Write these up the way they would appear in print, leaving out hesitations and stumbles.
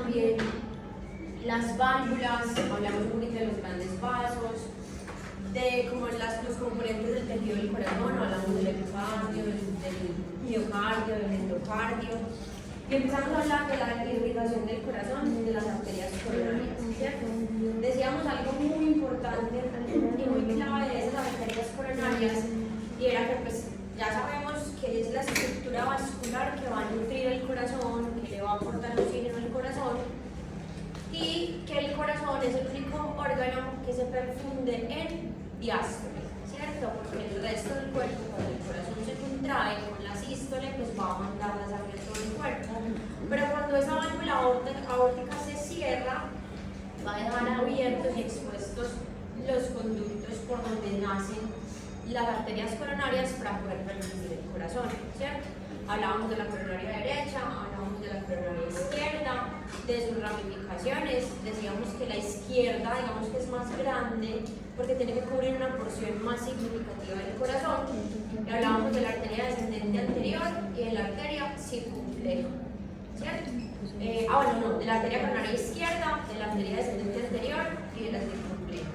también las válvulas, hablamos un poquito de los grandes vasos, de como los componentes del tejido del corazón, hablamos del epicardio, del miocardio, del endocardio. Y empezamos a hablar de la irrigación del corazón, de las arterias coronarias, ¿cierto? Decíamos algo muy importante y muy clave de esas arterias coronarias, y era que pues ya sabemos que es la estructura vascular que va a nutrir el corazón, que le va a aportar oxígeno al corazón, y que el corazón es el único órgano que se perfunde en diástole, ¿cierto? Porque el resto del cuerpo, cuando el corazón se contrae con la sístole, pues va a mandar la sangre a todo el cuerpo. Pero cuando esa válvula aórtica se cierra, va a dejar abiertos y expuestos los conductos por donde nacen las arterias coronarias para poder permitir el corazón, ¿cierto? Hablábamos de la coronaria derecha, hablábamos de la coronaria izquierda, de sus ramificaciones. Decíamos que la izquierda, digamos que es más grande porque tiene que cubrir una porción más significativa del corazón. Y hablábamos de la arteria descendente anterior y de la arteria circunfleja, ¿cierto? De la arteria coronaria izquierda, de la arteria descendente anterior y de la circunfleja.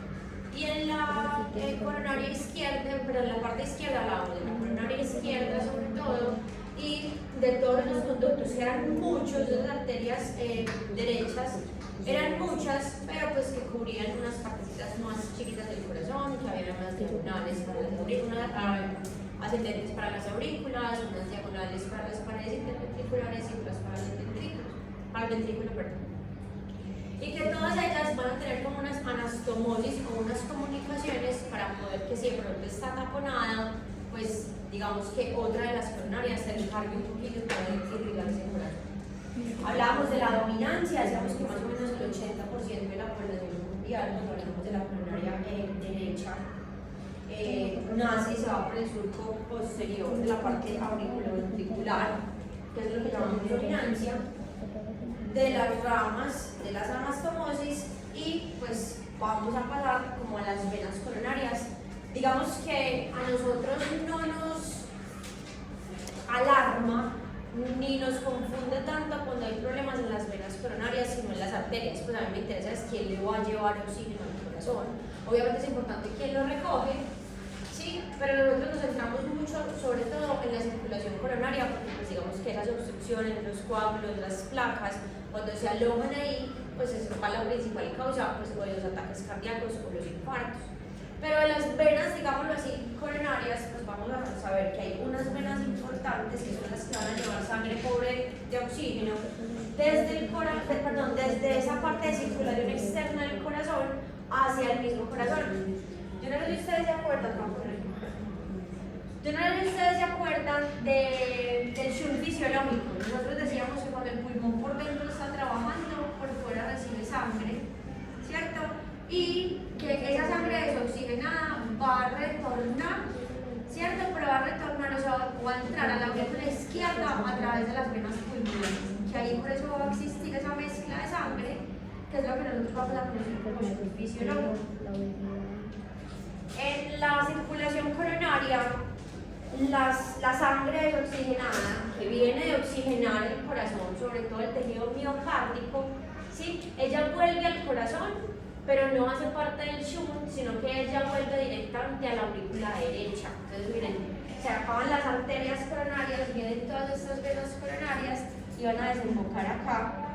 Y en la coronaria izquierda, pero en la parte izquierda hablábamos de la coronaria izquierda sobre todo, y de todos los conductos, que eran muchos, de las arterias derechas, eran muchas, pero pues que cubrían unas partecitas más chiquitas del corazón, que había unas diagonales para las aurículas, ascendentes para las aurículas, unas diagonales para las paredes interventriculares y otras para los ventrículos, para el ventrículo, perdón. Y que todas ellas van a tener como unas anastomosis o unas comunicaciones para poder que si de pronto está taponada, pues digamos que otra de las coronarias se encargue un poquito para irrigarse el corazón. Hablábamos de la dominancia, decíamos que más o menos el 80% de la población mundial, cuando hablamos de la coronaria derecha, nace y se va por el surco posterior de la parte auriculoventricular, que es lo que llamamos dominancia, de las ramas de las anastomosis, y pues vamos a pasar como a las venas coronarias. Digamos que a nosotros no nos alarma ni nos confunde tanto cuando hay problemas en las venas coronarias, sino en las arterias. Pues a mí me interesa es quién le va a llevar oxígeno al corazón. Obviamente es importante quién lo recoge, sí, pero nosotros nos centramos mucho sobre todo en la circulación coronaria, porque pues digamos que las obstrucciones, los coágulos, las placas, cuando se alojan ahí, pues es la principal causa pues, o de los ataques cardíacos o los infartos. Pero de las venas, digámoslo así, coronarias, pues vamos a saber que hay unas venas importantes que son las que van a llevar sangre pobre de oxígeno desde esa parte de circulación externa del corazón hacia el mismo corazón. Yo no sé si ustedes se acuerdan, del shunt fisiológico. Nosotros decíamos que cuando el pulmón por dentro está trabajando, por fuera recibe sangre, ¿cierto? Y que esa sangre desoxigenada va a retornar, ¿cierto? Pero va a retornar, o sea, va a entrar a la aurícula izquierda a través de las venas pulmonares, que ahí por eso va a existir esa mezcla de sangre, que es lo que nosotros vamos a conocer como shunt fisiológico. En la circulación coronaria, la sangre desoxigenada, que viene de oxigenar el corazón, sobre todo el tejido miocárdico, ¿sí? Ella vuelve al corazón, pero no hace parte del shunt, sino que ella vuelve directamente a la aurícula derecha. Entonces miren, se acaban las arterias coronarias, vienen todas estas venas coronarias y van a desembocar acá,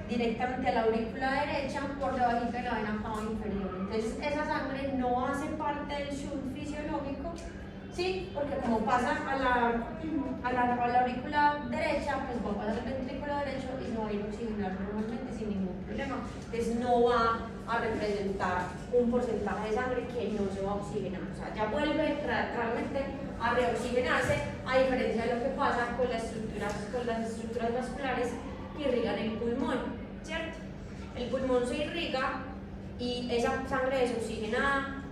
directamente a la aurícula derecha, por debajo de la vena cava inferior. Entonces esa sangre no hace parte del shunt fisiológico, ¿sí? Porque como pasa a la aurícula derecha, pues va a pasar al ventrículo derecho y se va a ir a oxigenar normalmente sin ningún problema. Entonces no va a representar un porcentaje de sangre que no se va a oxigenar. O sea, ya vuelve realmente a reoxigenarse, a diferencia de lo que pasa con las estructuras vasculares que irrigan el pulmón, ¿cierto? El pulmón se irriga y esa sangre desoxigenada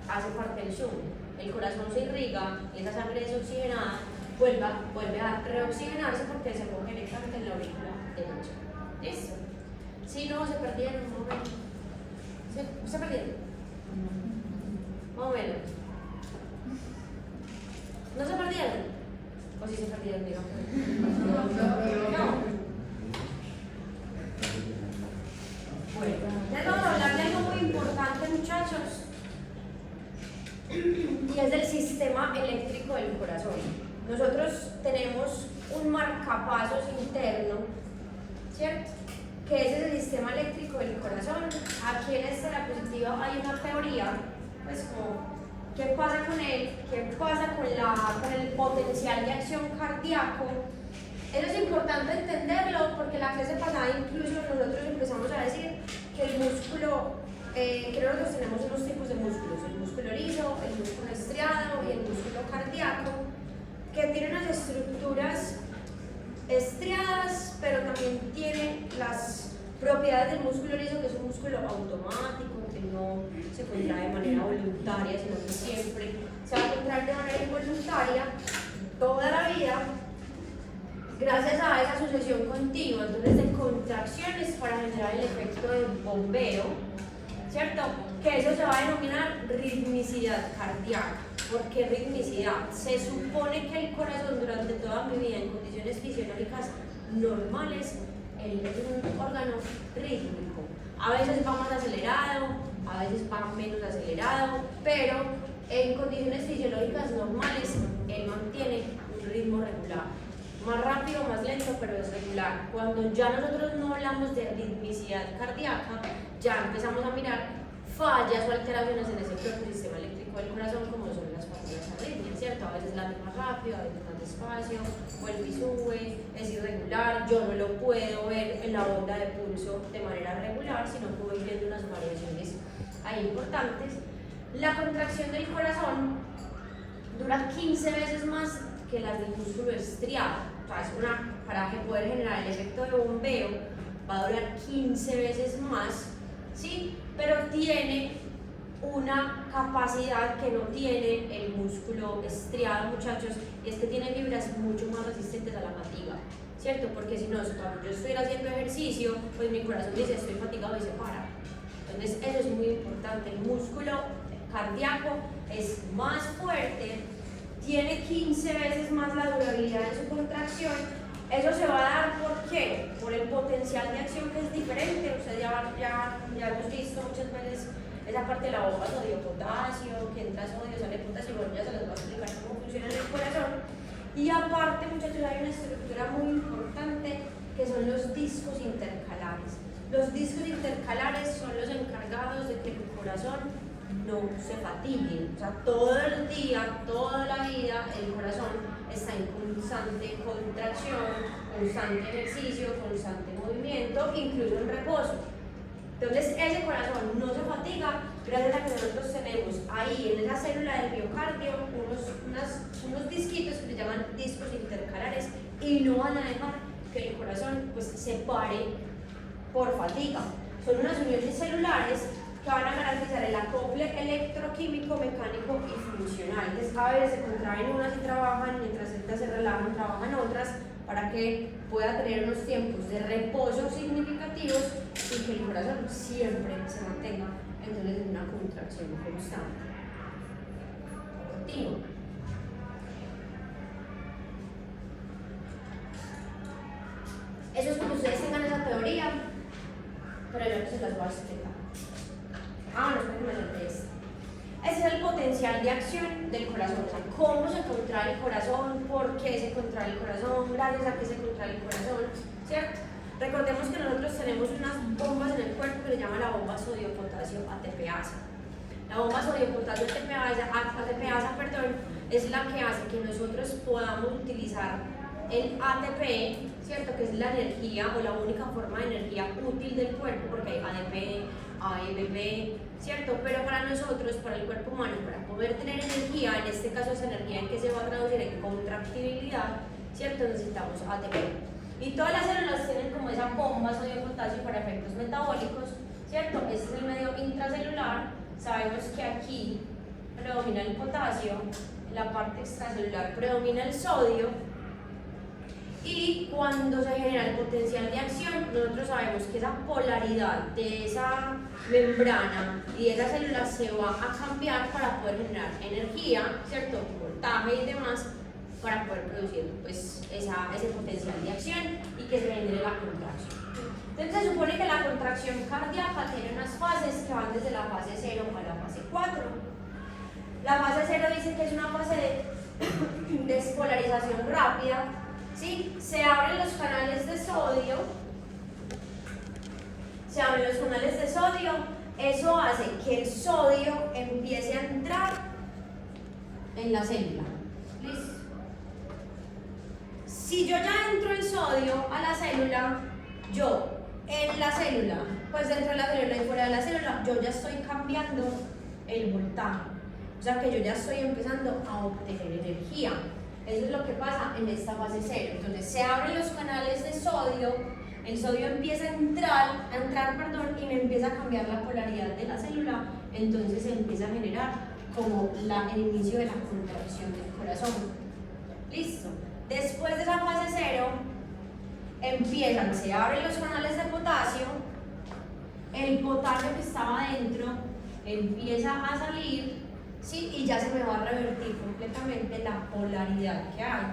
hace parte del shunt. El corazón se irriga y esa sangre desoxigenada vuelve a reoxigenarse porque se pone directamente en la aurícula derecha. ¿Listo? Si no, se perdieron un momento. ¿Se perdieron? Vamos a verlo. ¿No se perdieron? ¿O sí se perdieron, digamos? No. sistema eléctrico del corazón. Nosotros tenemos un marcapasos interno, ¿cierto? Que ese es el sistema eléctrico del corazón. Aquí en esta diapositiva hay una teoría, pues como qué pasa con él, qué pasa con el potencial de acción cardíaco. Eso es importante entenderlo porque la clase pasada incluso nosotros empezamos a decir que el músculo, que nosotros tenemos unos tipos de músculos, el músculo liso, el músculo estriado y el músculo cardíaco, que tienen unas estructuras estriadas, pero también tiene las propiedades del músculo liso, que es un músculo automático, que no se contrae de manera voluntaria, sino que siempre se va a contraer de manera involuntaria toda la vida, gracias a esa sucesión continua, entonces, de contracciones para generar el efecto de bombeo, ¿cierto? Que eso se va a denominar ritmicidad cardíaca. ¿Por qué ritmicidad? Se supone que el corazón durante toda mi vida en condiciones fisiológicas normales, él es un órgano rítmico. A veces va más acelerado, a veces va menos acelerado, pero en condiciones fisiológicas normales él mantiene un ritmo regular. Más rápido, más lento, pero es regular. Cuando ya nosotros no hablamos de ritmicidad cardíaca, ya empezamos a mirar fallas o alteraciones en ese propio sistema eléctrico del corazón, como son las famosas arritmias, ¿cierto? A veces late más rápido, a veces más despacio, vuelve y sube, es irregular, yo no lo puedo ver en la onda de pulso de manera regular, sino que voy viendo unas variaciones ahí importantes. La contracción del corazón dura 15 veces más que las del músculo estriado, o sea, es para que poder generar el efecto de bombeo va a durar 15 veces más, ¿sí? Pero tiene una capacidad que no tiene el músculo estriado, muchachos, y es que tiene fibras mucho más resistentes a la fatiga, ¿cierto? Porque si no, cuando yo estoy haciendo ejercicio, pues mi corazón dice estoy fatigado y se para. Entonces eso es muy importante. El músculo cardíaco es más fuerte, tiene 15 veces más la durabilidad de su contracción. Eso se va a dar ¿por qué? Por el potencial de acción que es diferente. Ustedes ya hemos visto muchas veces esa parte de la bomba sodio-potasio, que entra sodio, sale potasio, bueno, ya se les va a explicar cómo funciona en el corazón. Y aparte, muchachos, hay una estructura muy importante que son los discos intercalares. Los discos intercalares son los encargados de que el corazón no se fatigue, o sea, todo el día, toda la vida, el corazón está en constante contracción, constante ejercicio, constante movimiento, incluso en reposo. Entonces, ese corazón no se fatiga gracias a que nosotros tenemos ahí en esa célula del miocardio unos disquitos que se llaman discos intercalares y no van a dejar que el corazón pues, se pare por fatiga. Son unas uniones celulares que van a garantizar el acople electroquímico, mecánico y funcional. Entonces, a veces se contraen unas y trabajan, mientras estas se relajan, trabajan otras, para que pueda tener unos tiempos de reposo significativos y que el corazón siempre se mantenga entonces en una contracción constante. Continúo. Eso es como ustedes tengan esa teoría, pero yo no se las voy a explicar. No, espero que me salté esto. Ese es el potencial de acción del corazón, o sea, cómo se contrae el corazón, por qué se contrae el corazón, gracias a qué se contrae el corazón, ¿cierto? Recordemos que nosotros tenemos unas bombas en el cuerpo que se llama la bomba sodio-potasio ATPasa. La bomba sodio-potasio ATPasa, es la que hace que nosotros podamos utilizar el ATP, ¿cierto? Que es la energía o la única forma de energía útil del cuerpo, porque hay ADP, AMP, ¿cierto? Pero para nosotros, para el cuerpo humano, para poder tener energía, en este caso esa energía en que se va a traducir en contractibilidad, ¿cierto? Necesitamos ATP. Y todas las células tienen como esa bomba sodio-potasio para efectos metabólicos, ¿cierto? Este es el medio intracelular. Sabemos que aquí predomina el potasio, en la parte extracelular predomina el sodio. Y cuando se genera el potencial de acción, nosotros sabemos que esa polaridad de esa membrana y de esa célula se va a cambiar para poder generar energía, ¿cierto? Voltaje y demás, para poder producir pues, ese potencial de acción y que se genere la contracción. Entonces se supone que la contracción cardíaca tiene unas fases que van desde la fase 0 a la fase 4. La fase 0 dice que es una fase de despolarización rápida, ¿sí? Se abren los canales de sodio, eso hace que el sodio empiece a entrar en la célula. ¿Listo? Si yo ya entro el sodio a la célula, yo en la célula, pues dentro de la célula y fuera de la célula, yo ya estoy cambiando el voltaje. O sea que yo ya estoy empezando a obtener energía. Eso es lo que pasa en esta fase 0. Entonces se abren los canales de sodio, el sodio empieza a entrar, y me empieza a cambiar la polaridad de la célula. Entonces se empieza a generar como el inicio de la contracción del corazón. Listo. Después de la fase 0, se abren los canales de potasio, el potasio que estaba dentro empieza a salir, ¿sí? Y ya se me va a revertir completamente la polaridad que hay.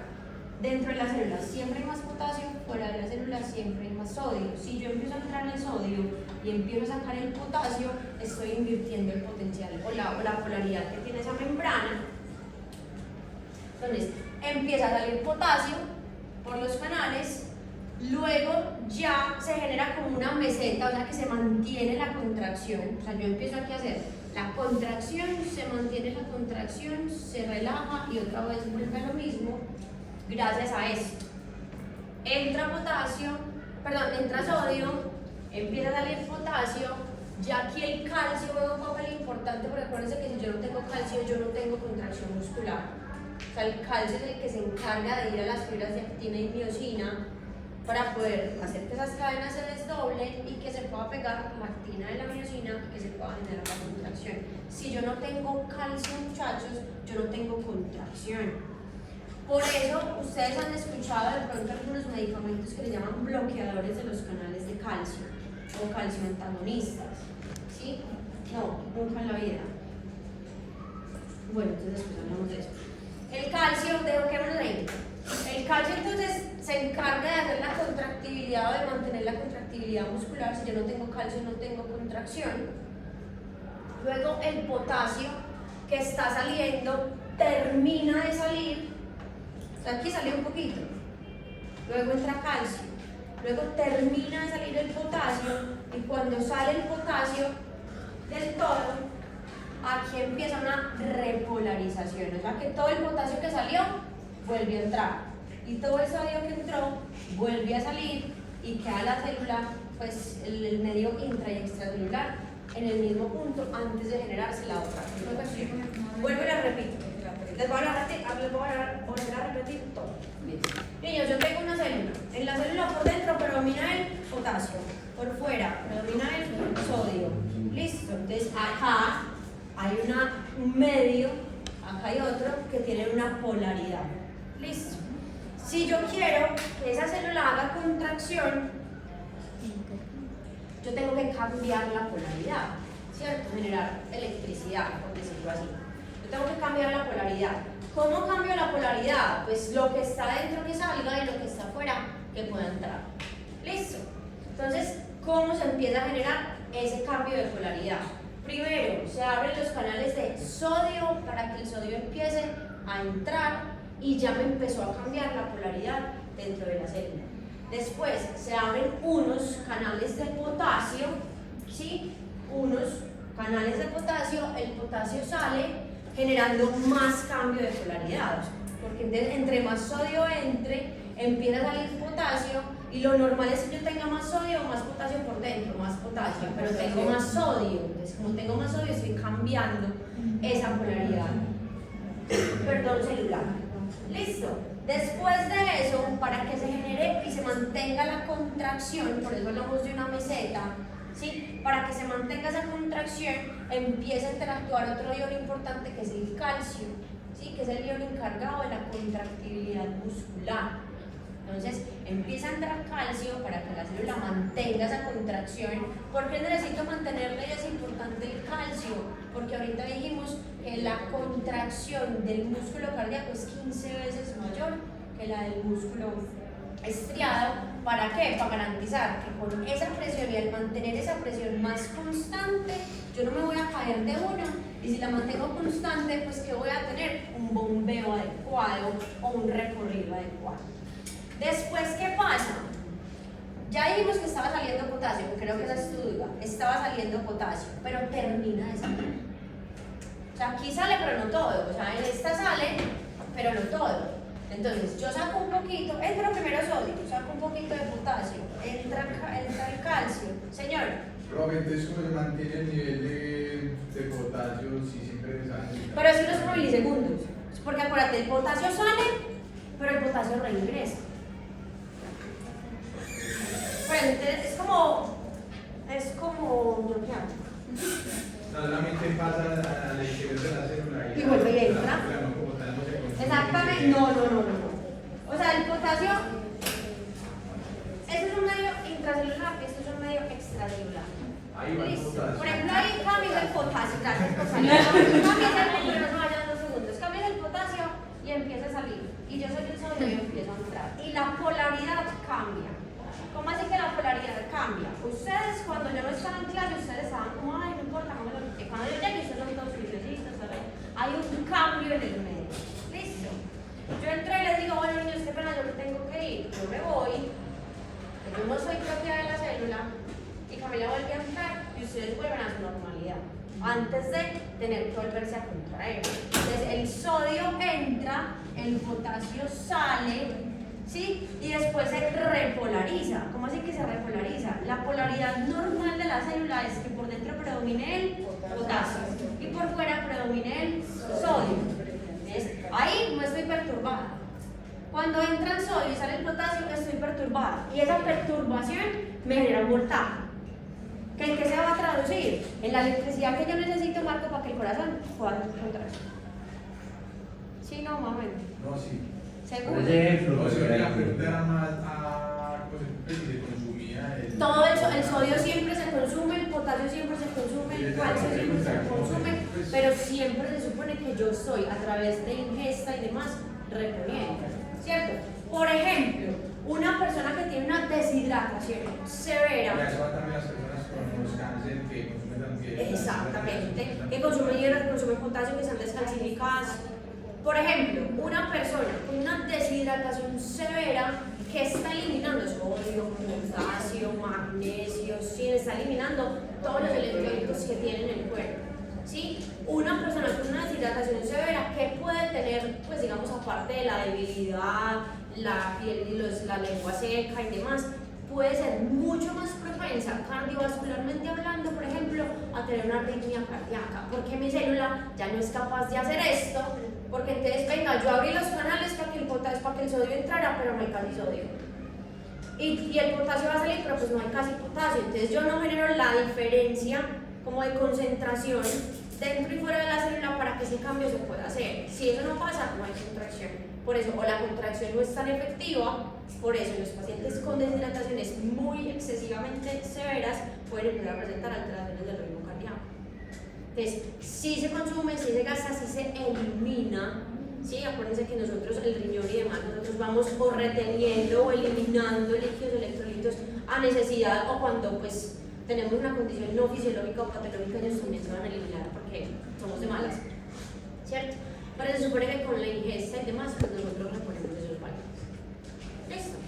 Dentro de la célula siempre hay más potasio, fuera de la célula siempre hay más sodio. Si yo empiezo a entrar el sodio y empiezo a sacar el potasio, estoy invirtiendo el potencial o la polaridad que tiene esa membrana. Entonces, empieza a salir potasio por los canales, luego ya se genera como una meseta, o sea que se mantiene la contracción. O sea, yo empiezo aquí a hacer la contracción, se mantiene la contracción, se relaja y otra vez vuelve a lo mismo. Gracias a esto entra sodio, empieza a salir potasio. Ya aquí el calcio juega un papel importante, porque acuérdense que si yo no tengo calcio, yo no tengo contracción muscular. O sea, el calcio es el que se encarga de ir a las fibras de actina y miosina para poder hacer que esas cadenas se desdoblen y que se pueda pegar la actina de la miosina y que se pueda generar la contracción. Si yo no tengo calcio, muchachos, yo no tengo contracción. Por eso ustedes han escuchado de pronto algunos medicamentos que le llaman bloqueadores de los canales de calcio o calcio antagonistas. ¿Sí? No, nunca en la vida. Bueno, entonces después hablamos de eso. El calcio, dejémonos ahí. El calcio entonces se encarga de hacer la contractibilidad o de mantener la contractibilidad muscular. Si yo no tengo calcio, no tengo contracción. Luego el potasio que está saliendo termina de salir. Aquí salió un poquito, luego entra calcio, luego termina de salir el potasio y cuando sale el potasio del todo, aquí empieza una repolarización, o sea que todo el potasio que salió vuelve a entrar y todo el sodio que entró vuelve a salir y queda la célula, pues el medio intra y extracelular en el mismo punto antes de generarse la otra. Vuelvo y la repito. Les voy a volver a repetir todo. Niños, yo tengo una célula. En la célula por dentro predomina el potasio. Por fuera predomina el sodio. Listo. Entonces acá hay un medio, acá hay otro que tiene una polaridad. Listo. Si yo quiero que esa célula haga contracción, yo tengo que cambiar la polaridad, ¿cierto? Generar electricidad, por decirlo así. Yo tengo que cambiar la polaridad. ¿Cómo cambio la polaridad? Pues lo que está dentro que salga y lo que está afuera que pueda entrar. ¿Listo? Entonces, ¿cómo se empieza a generar ese cambio de polaridad? Primero, se abren los canales de sodio para que el sodio empiece a entrar y ya me empezó a cambiar la polaridad dentro de la célula. Después, se abren unos canales de potasio, ¿sí? Unos canales de potasio, el potasio sale generando más cambio de polaridad, porque entre más sodio entre, empieza a salir potasio y lo normal es que yo tenga más sodio o más potasio por dentro, más potasio, pero tengo más sodio, entonces como tengo más sodio estoy cambiando esa polaridad, celular. ¿Listo? Después de eso, para que se genere y se mantenga la contracción, por eso hablamos de una meseta, ¿sí? Para que se mantenga esa contracción, empieza a interactuar otro ion importante que es el calcio, ¿sí? Que es el ion encargado de la contractibilidad muscular. Entonces, empieza a entrar calcio para que la célula mantenga esa contracción. ¿Por qué necesito mantenerla? Y es importante el calcio, porque ahorita dijimos que la contracción del músculo cardíaco es 15 veces mayor que la del músculo estriado. ¿Para qué? Para garantizar que con esa presión y al mantener esa presión más constante, yo no me voy a caer de una, y si la mantengo constante, pues que voy a tener un bombeo adecuado o un recorrido adecuado. Después, ¿qué pasa? Ya dijimos que estaba saliendo potasio, que creo que esa es tu duda. Estaba saliendo potasio, pero termina de salir. O sea, aquí sale, pero no todo. O sea, en esta sale, pero no todo. Entonces, yo saco un poquito, entra primero sodio, saco un poquito de potasio, entra el calcio. Señor. Profe, entonces, ¿cómo se mantiene el nivel de potasio si siempre se sale? Pero eso no es por milisegundos. Porque acuérdate, el potasio sale, pero el potasio reingresa. Bueno, entonces es como, ¿yo qué hago? Solamente pasa a la interior de la célula y vuelve y entra. Exactamente, no. O sea, el potasio, este es un medio intracelular, este es un medio extracelular. Ahí va el Listo. potasio. Por ejemplo, ahí cambia el potasio, gracias por salir. Cambia no vayan 2 segundos, cambia el potasio y empieza a salir. Y yo soy el sodio y empiezo a entrar. Y la polaridad cambia. ¿Cómo así que la polaridad cambia? Ustedes, cuando yo no estaba en clase, ustedes estaban como, ay, no importa, cuando yo llegue, ustedes son todos juiciosistas, ¿sabes? Hay un cambio en el medio. Listo. Yo entré y les digo, bueno, niños, qué pena, yo me tengo que ir. Yo me voy, que yo no soy propia de la célula, y Camila vuelve a entrar, y ustedes vuelven a su normalidad, antes de tener que volverse a contraer. Entonces, el sodio entra, el potasio sale, ¿sí? Y después se repolariza. ¿Cómo así que se repolariza? La polaridad normal de la célula es que por dentro predomine el potasio y por fuera predomine el sodio. ¿Ves? Ahí no estoy perturbada. Cuando entra el sodio y sale el potasio, estoy perturbada. Y esa perturbación me genera un voltaje. ¿En qué se va a traducir? En la electricidad que yo necesito, Marco, para que el corazón pueda contraerse. ¿Sí, no, más o menos? No, sí. ¿Seguro? No, si la pregunta era más a si se consumía el... Todo el sodio siempre se consume, el potasio siempre se consume, el calcio siempre se consume, pero siempre se supone que yo estoy a través de ingesta y demás reponiendo, ¿cierto? Por ejemplo, una persona que tiene una deshidratación severa. Y eso va también las personas con los cánceres que consumen también. Exactamente, que consumen hierro, que consumen potasio, que están descalcificadas. Por ejemplo, una persona con una deshidratación severa que está eliminando sodio, potasio, magnesio, sí, está eliminando todos los electrolitos que tiene en el cuerpo, ¿sí? Una persona con una deshidratación severa que puede tener, pues digamos, aparte de la debilidad, la piel, la lengua seca y demás, puede ser mucho más propensa cardiovascularmente hablando, por ejemplo, a tener una arritmia cardíaca, porque mi célula ya no es capaz de hacer esto, porque entonces, venga, yo abrí los canales para que el sodio entrara, pero no hay casi sodio. Y el potasio va a salir, pero pues no hay casi potasio, entonces yo no genero la diferencia como de concentración dentro y fuera de la célula para que ese cambio se pueda hacer. Si eso no pasa, no hay contracción. Por eso, o la contracción no es tan efectiva, por eso los pacientes con deshidrataciones muy excesivamente severas pueden empezar a presentar alteraciones del ritmo cardíaco. Entonces, si se consume, si se gasta, si se elimina, ¿sí? Acuérdense que nosotros, el riñón y demás, nosotros vamos o reteniendo o eliminando líquidos electrolitos a necesidad o cuando pues tenemos una condición no fisiológica o patológica, ellos también se van a eliminar porque somos de malas, ¿cierto? Pero se supone que con la ingesta y demás, pues nosotros reponemos esos valores. ¿Listo?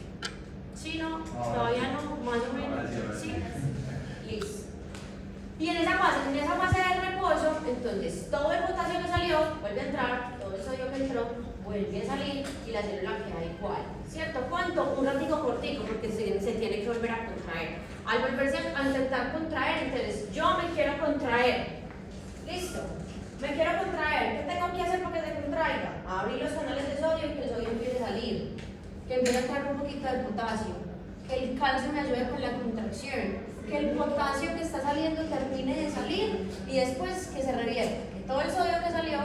¿Sí, no? ¿Todavía no? ¿Más o menos? ¿Sí? Listo. Y en esa fase de reposo, entonces todo el potasio que salió vuelve a entrar, todo el sodio que entró vuelve a salir y la célula queda igual, ¿cierto? ¿Cuánto? Un ratico cortico porque se tiene que volver a contraer. Al volverse a intentar contraer, entonces yo me quiero contraer. ¿Listo? Me quiero contraer. ¿Qué tengo que hacer para que se contraiga? Abrir los canales de sodio y que el sodio empiece a salir. Que empiece a entrar un poquito de potasio. Que el calcio me ayude con la contracción. Que el potasio que está saliendo termine de salir y después que se revierta. Que todo el sodio que salió,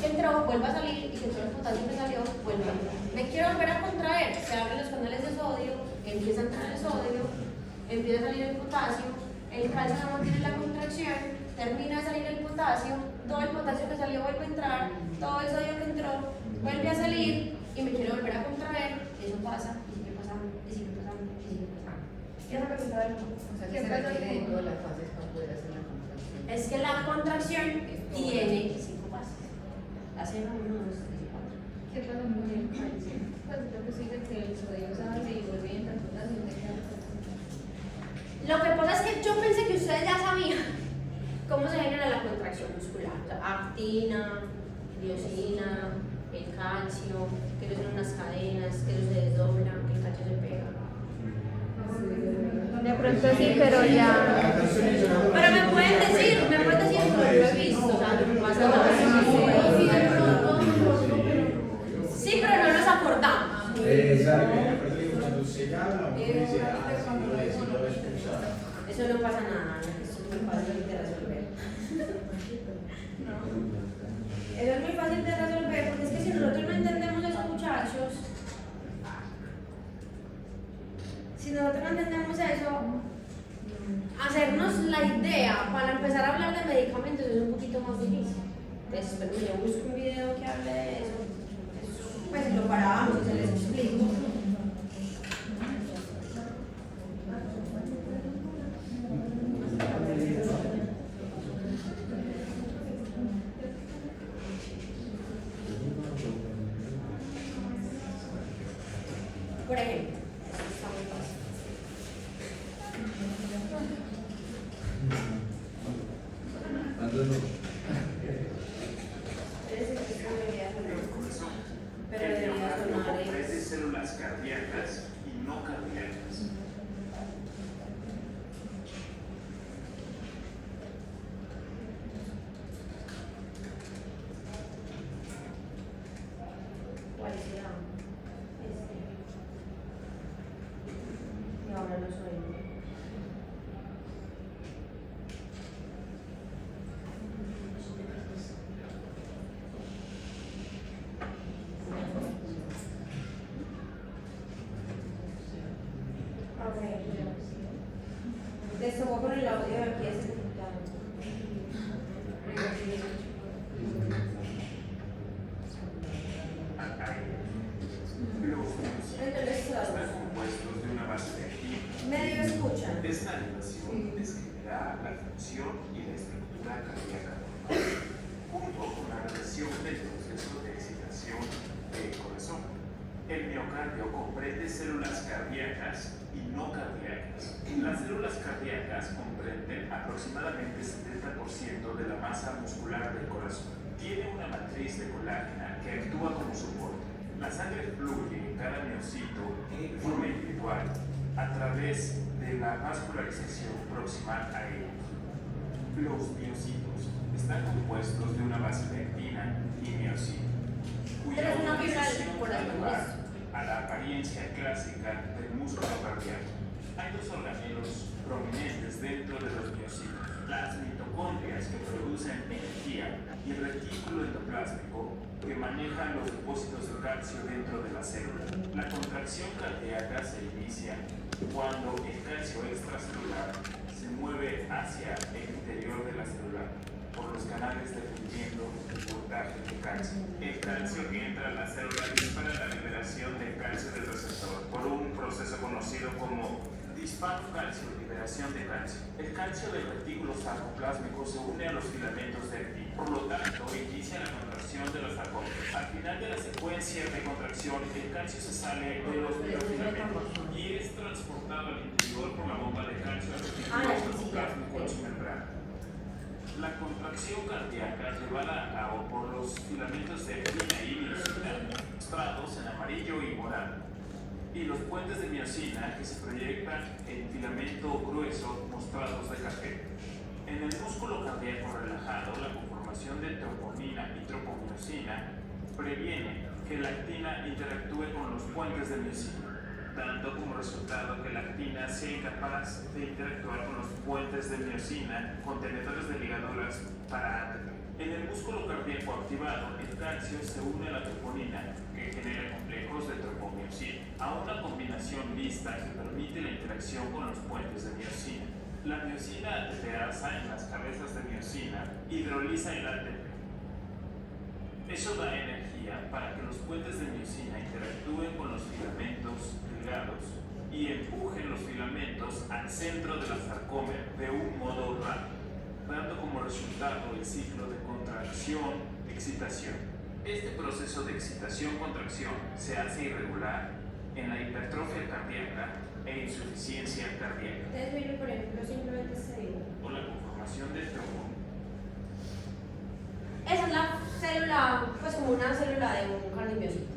que entró, vuelva a salir y que todo el potasio que salió, vuelva a entrar. Me quiero volver a contraer. Se abren los canales de sodio, empieza a entrar el sodio, empieza a salir el potasio, el calcio no mantiene la contracción, termina de salir el potasio, todo el potasio que salió vuelve a entrar, todo el sodio que entró vuelve a salir y me quiero volver a contraer. Eso pasa, y sigue pasando, y sigue pasando, y ¿Qué es lo que se sabe? O sea, que se requiere de todas las fases para poder hacer la contracción. Es que la contracción tiene 5 fases. La 0, 1, 2, 3 y 4. ¿Qué pasa con el calcio? Pues lo que sigue que el sodio sale y vuelve y entra en la Lo que pasa es que yo pensé que ustedes ya sabían cómo se genera la contracción muscular. O sea, actina, miosina, el calcio, que ellos son unas cadenas, que ellos se desdoblan, que el calcio se pega. De pronto sí, pero ya. Pero me pueden decir, no lo he visto, o sea, no pasa nada. Sí, pero no nos acordamos. Exacto, cuando se habla, uno dice, sí lo he escuchado. Eso no pasa nada, eso es muy fácil de resolver. Eso es muy fácil de resolver, porque es que si nosotros no entendemos eso, muchachos, si nosotros no entendemos eso, hacernos la idea para empezar a hablar de medicamentos es un poquito más difícil. Entonces, pero yo busco un video que hable de eso, pues lo paramos y se les explico. Por ejemplo, esto está muy fácil. Pero debería sonar comprende células cardíacas y no cardíacas. ¿Cuál será? Este. Y ahora lo soy. A ver. Esto voy con el audio de aquí ese computador. Los miocitos están compuestos de una base de actina. Medio escuchan. Esta animación describirá la función y la estructura cardíaca normal, junto con la relación del proceso de excitación del corazón. El miocardio comprende células cardíacas y no cardíacas. Las células cardíacas comprenden aproximadamente 70% de la masa muscular del corazón. Tiene una matriz de colágena que actúa como soporte. La sangre fluye en cada miocito de forma individual a través de la vascularización proximal a ellos. Los miocitos están compuestos de una base de actina y miocito, cuya Pero es una fibra del organización da corazón, lugar ¿no? a la apariencia clásica del músculo cardíaco. Hay dos organelos prominentes dentro de los miocitos: las mitocondrias, que producen energía, y el retículo endoplásmico, que maneja los depósitos de calcio dentro de la célula. La contracción cardíaca se inicia cuando el calcio extracelular se mueve hacia el interior de la célula por los canales defendiendo el voltaje de calcio. El calcio que entra a la célula dispara la liberación del calcio del receptor por un proceso conocido como disparo calcio, liberación de calcio. El calcio del retículo sarcoplásmico se une a los filamentos de actina. Por lo tanto, inicia la contracción de los sarcómeros. Al final de la secuencia de contracción, el calcio se sale de los filamentos y es transportado al interior por la bomba de calcio al retículo sarcoplásmico en su membrana. La contracción cardíaca llevada a cabo por los filamentos de actina y miocina, mostrados en amarillo y morado, y los puentes de miocina que se proyectan en filamento grueso, mostrados de café. En el músculo cardíaco relajado, la conformación de troponina y tropomiosina previene que la actina interactúe con los puentes de miocina, dando como resultado que la actina sea incapaz de interactuar con los puentes de miocina, contenedores de ligaduras para ATP. En el músculo cardíaco activado, el calcio se une a la troponina, que genera complejos de tropomiosina, a una combinación mixta que permite la interacción con los puentes de miocina. La miocina ATPasa en las cabezas de miocina hidroliza el ATP. Eso da energía para que los puentes de miocina interactúen con los filamentos ligados y empujen los filamentos filamentos al centro de la sarcómera de un modo rápido, dando como resultado el ciclo de contracción-excitación. Este proceso de excitación-contracción se hace irregular en la hipertrofia cardíaca e insuficiencia cardíaca Ustedes miren, por ejemplo, simplemente este video. o la conformación del trombón. Esa es la célula, pues como una célula de un cardiomiocito.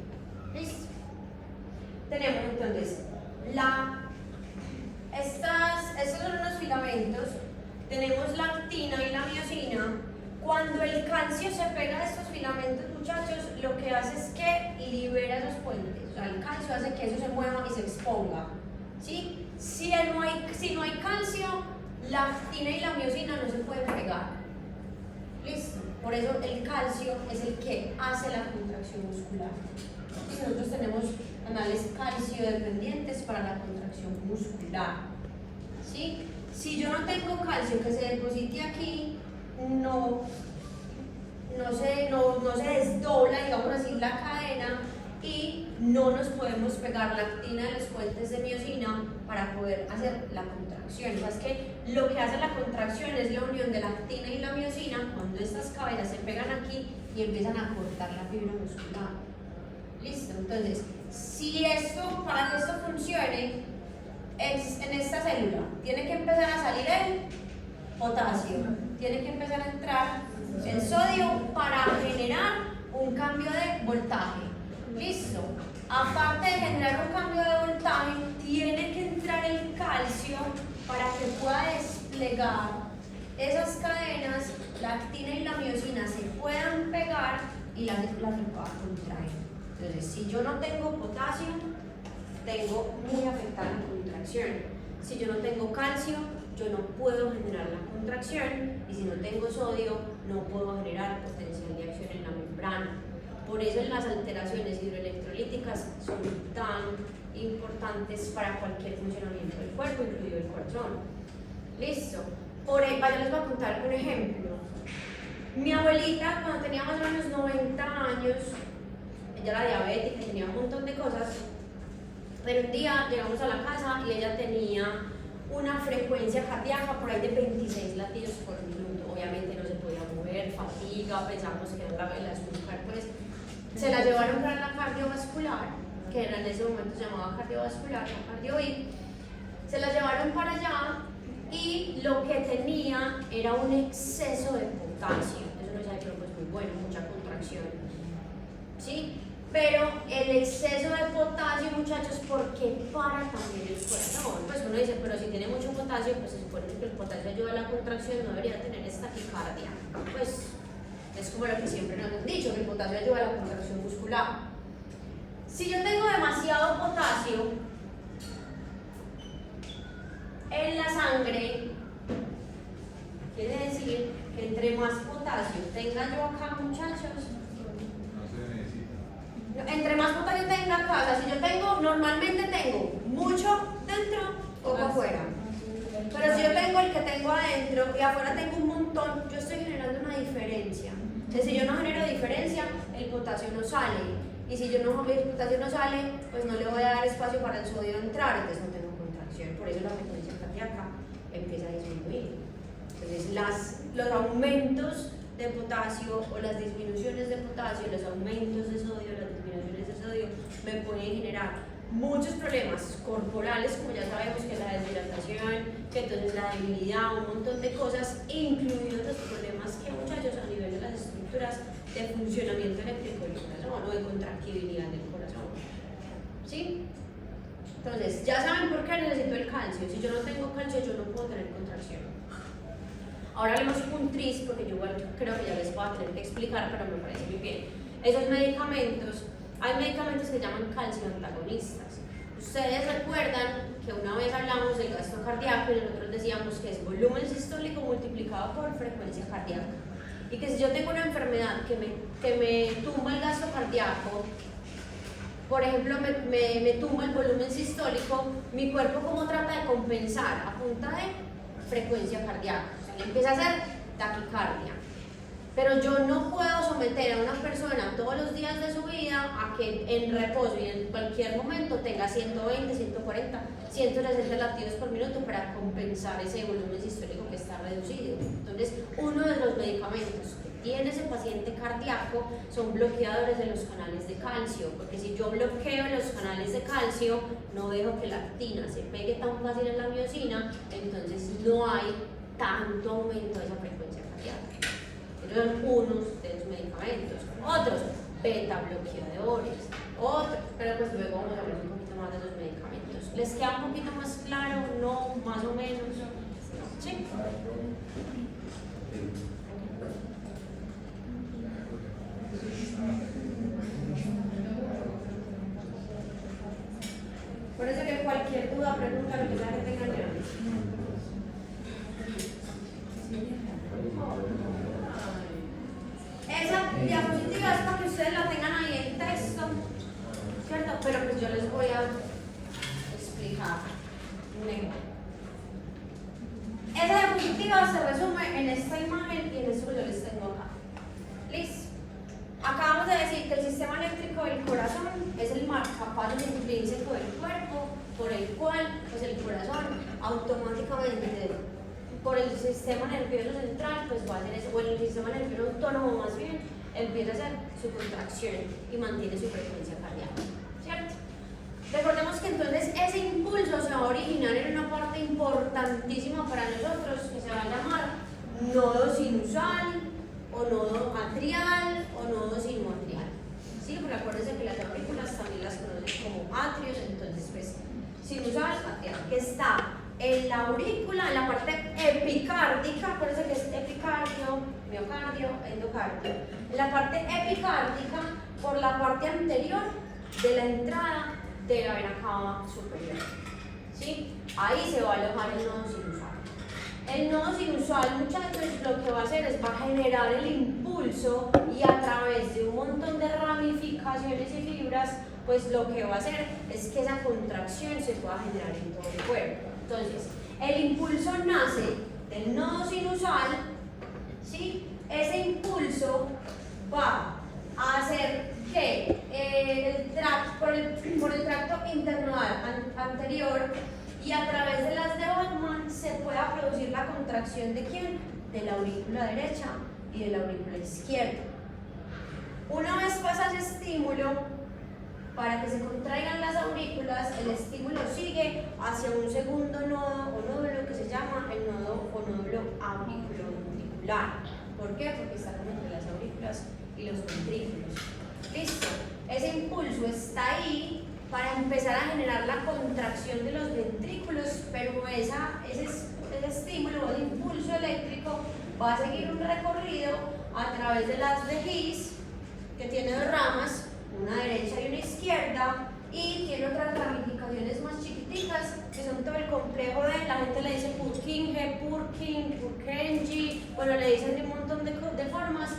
¿Listo? Tenemos entonces estos son unos filamentos. Tenemos la actina y la miosina. Cuando el calcio se pega a estos filamentos, muchachos, lo que hace es que libera esos puentes. O sea, el calcio hace que eso se mueva y se exponga. ¿Sí? Si no hay calcio, la actina y la miosina no se pueden pegar. ¿Listo? Por eso el calcio es el que hace la contracción muscular. Y nosotros tenemos canales calcio dependientes para la contracción muscular. ¿Sí? Si yo no tengo calcio que se deposite aquí, no se desdobla, digamos así, la cadena y no nos podemos pegar la actina de los puentes de miosina para poder hacer la contracción. O sea, es que lo que hace la contracción es la unión de la actina y la miosina cuando estas cadenas se pegan aquí y empiezan a cortar la fibra muscular. Listo, entonces, si esto, para que esto funcione, en esta célula tiene que empezar a salir el potasio, tiene que empezar a entrar el sodio para generar un cambio de voltaje. Listo. Aparte de generar un cambio de voltaje, tiene que entrar el calcio para que pueda desplegar esas cadenas, la actina y la miosina se puedan pegar y la célula se pueda contraer. Entonces, si yo no tengo potasio, tengo muy afectada la contracción. Si yo no tengo calcio, yo no puedo generar la contracción, y si no tengo sodio, no puedo generar potencial de acción en la membrana. Por eso las alteraciones hidroelectrolíticas son tan importantes para cualquier funcionamiento del cuerpo, incluido el corazón. Listo. Vaya, les voy a contar un ejemplo. Mi abuelita, cuando tenía más o menos 90 años, ella era diabética y tenía un montón de cosas, pero un día llegamos a la casa y ella tenía una frecuencia cardíaca por ahí de 26 latidos por minuto. Obviamente no se podía mover, fatiga, pensamos que era el azúcar, pues se la llevaron para la cardiovascular, que en ese momento se llamaba cardiovascular, la cardiovit. Se la llevaron para allá y lo que tenía era un exceso de potasio. Eso no sabe, pero pues muy bueno, mucha contracción. ¿Sí? Pero el exceso de potasio, muchachos, ¿por qué para también el corazón? Pues uno dice, pero si tiene mucho potasio, pues se supone que el potasio ayuda a la contracción, no debería tener esta taquicardia. Pues es como lo que siempre nos han dicho, que el potasio ayuda a la contracción muscular. Si yo tengo demasiado potasio en la sangre, quiere decir que entre más potasio tenga yo acá, muchachos, entre más potasio tenga acá, o sea, si yo normalmente tengo mucho dentro, poco afuera. Pero si yo tengo el que tengo adentro y afuera tengo un montón, yo estoy generando una diferencia. Entonces, si yo no genero diferencia, el potasio no sale. Y si el potasio no sale, pues no le voy a dar espacio para el sodio entrar, entonces no tengo contracción. Por eso la frecuencia cardíaca empieza a disminuir. Entonces, los aumentos de potasio o las disminuciones de potasio, los aumentos de sodio, las disminuciones de sodio me pueden generar muchos problemas corporales, como ya sabemos, que la deshidratación, que entonces la debilidad, un montón de cosas, incluidos los problemas que, muchachos, a nivel de las estructuras de funcionamiento eléctrico del corazón o de contractibilidad del corazón. ¿Sí? Entonces, ya saben por qué necesito el calcio. Si yo no tengo calcio, yo no puedo tener contracción. Ahora hablemos un tris, porque yo igual creo que ya les voy a tener que explicar, pero me parece muy bien. Esos medicamentos, hay medicamentos que se llaman calcio antagonistas. Ustedes recuerdan que una vez hablamos del gasto cardíaco y nosotros decíamos que es volumen sistólico multiplicado por frecuencia cardíaca. Y que si yo tengo una enfermedad que me tumba el gasto cardíaco, por ejemplo, me tumba el volumen sistólico, mi cuerpo ¿cómo trata de compensar? A punta de frecuencia cardíaca. O sea, empieza a hacer taquicardia. Pero yo no puedo someter a una persona todos los días de su vida a que en reposo y en cualquier momento tenga 120, 140, 160 latidos por minuto para compensar ese volumen sistólico que está reducido. Entonces, uno de los medicamentos que tiene ese paciente cardíaco son bloqueadores de los canales de calcio, porque si yo bloqueo los canales de calcio, no dejo que la actina se pegue tan fácil en la miocina, entonces no hay tanto aumento de esa frecuencia cardíaca. Esos son unos de los medicamentos. Otros, beta bloqueadores. Otros, pero pues luego vamos a hablar un poquito más de los medicamentos. ¿Les queda un poquito más claro? ¿No? ¿Más o menos? ¿Sí? Por eso que cualquier duda, pregunta, lo que sea que tengan ya. Esa diapositiva es para que ustedes la tengan ahí en texto, ¿cierto? Pero pues yo les voy a explicar mejor. Esa diapositiva se resume en esta imagen y en esto que yo les tengo acá. ¿Listo? Acabamos de decir que el sistema eléctrico del corazón es el marcapasos intrínseco del cuerpo, por el cual pues el corazón automáticamente por el sistema nervioso central pues va a hacer eso, o el sistema nervioso autónomo más bien, empieza a hacer su contracción y mantiene su frecuencia cardíaca, ¿cierto? Recordemos que entonces ese impulso se va a originar en una parte importantísima para nosotros que se va a llamar nodo sinusal o nodo atrial o nodo sinoatrial. Sí, porque acuérdense que las aurículas también las conocen como atrios, entonces pues sinusal, atrial, que está en la aurícula, en la parte epicárdica, acuérdense que es epicardio, miocardio, endocardio. En la parte epicárdica, por la parte anterior de la entrada de la vena cava superior. ¿Sí? Ahí se va a alojar el nodo sinusal. El nodo sinusal, muchachos, lo que va a hacer es va a generar el impulso y a través de un montón de ramificaciones y fibras, pues lo que va a hacer es que esa contracción se pueda generar en todo el cuerpo. Entonces, el impulso nace del nodo sinusal, ¿sí? Ese impulso va a hacer que por el tracto internodal anterior y a través de las de Bachmann se pueda producir la contracción de ¿quién? De la aurícula derecha y de la aurícula izquierda. Una vez pasa ese estímulo, para que se contraigan las aurículas, el estímulo sigue hacia un segundo nodo o nódulo que se llama el nodo o nódulo auriculoventricular. ¿Por qué? Porque está como entre las aurículas y los ventrículos. Listo. Ese impulso está ahí para empezar a generar la contracción de los ventrículos, pero ese estímulo o el impulso eléctrico va a seguir un recorrido a través de las de His, que tiene dos ramas, una derecha y una izquierda, y tiene otras ramificaciones más chiquiticas que son todo el complejo de, la gente le dice Purkinje, Purkinje, bueno, le dicen de un montón de formas,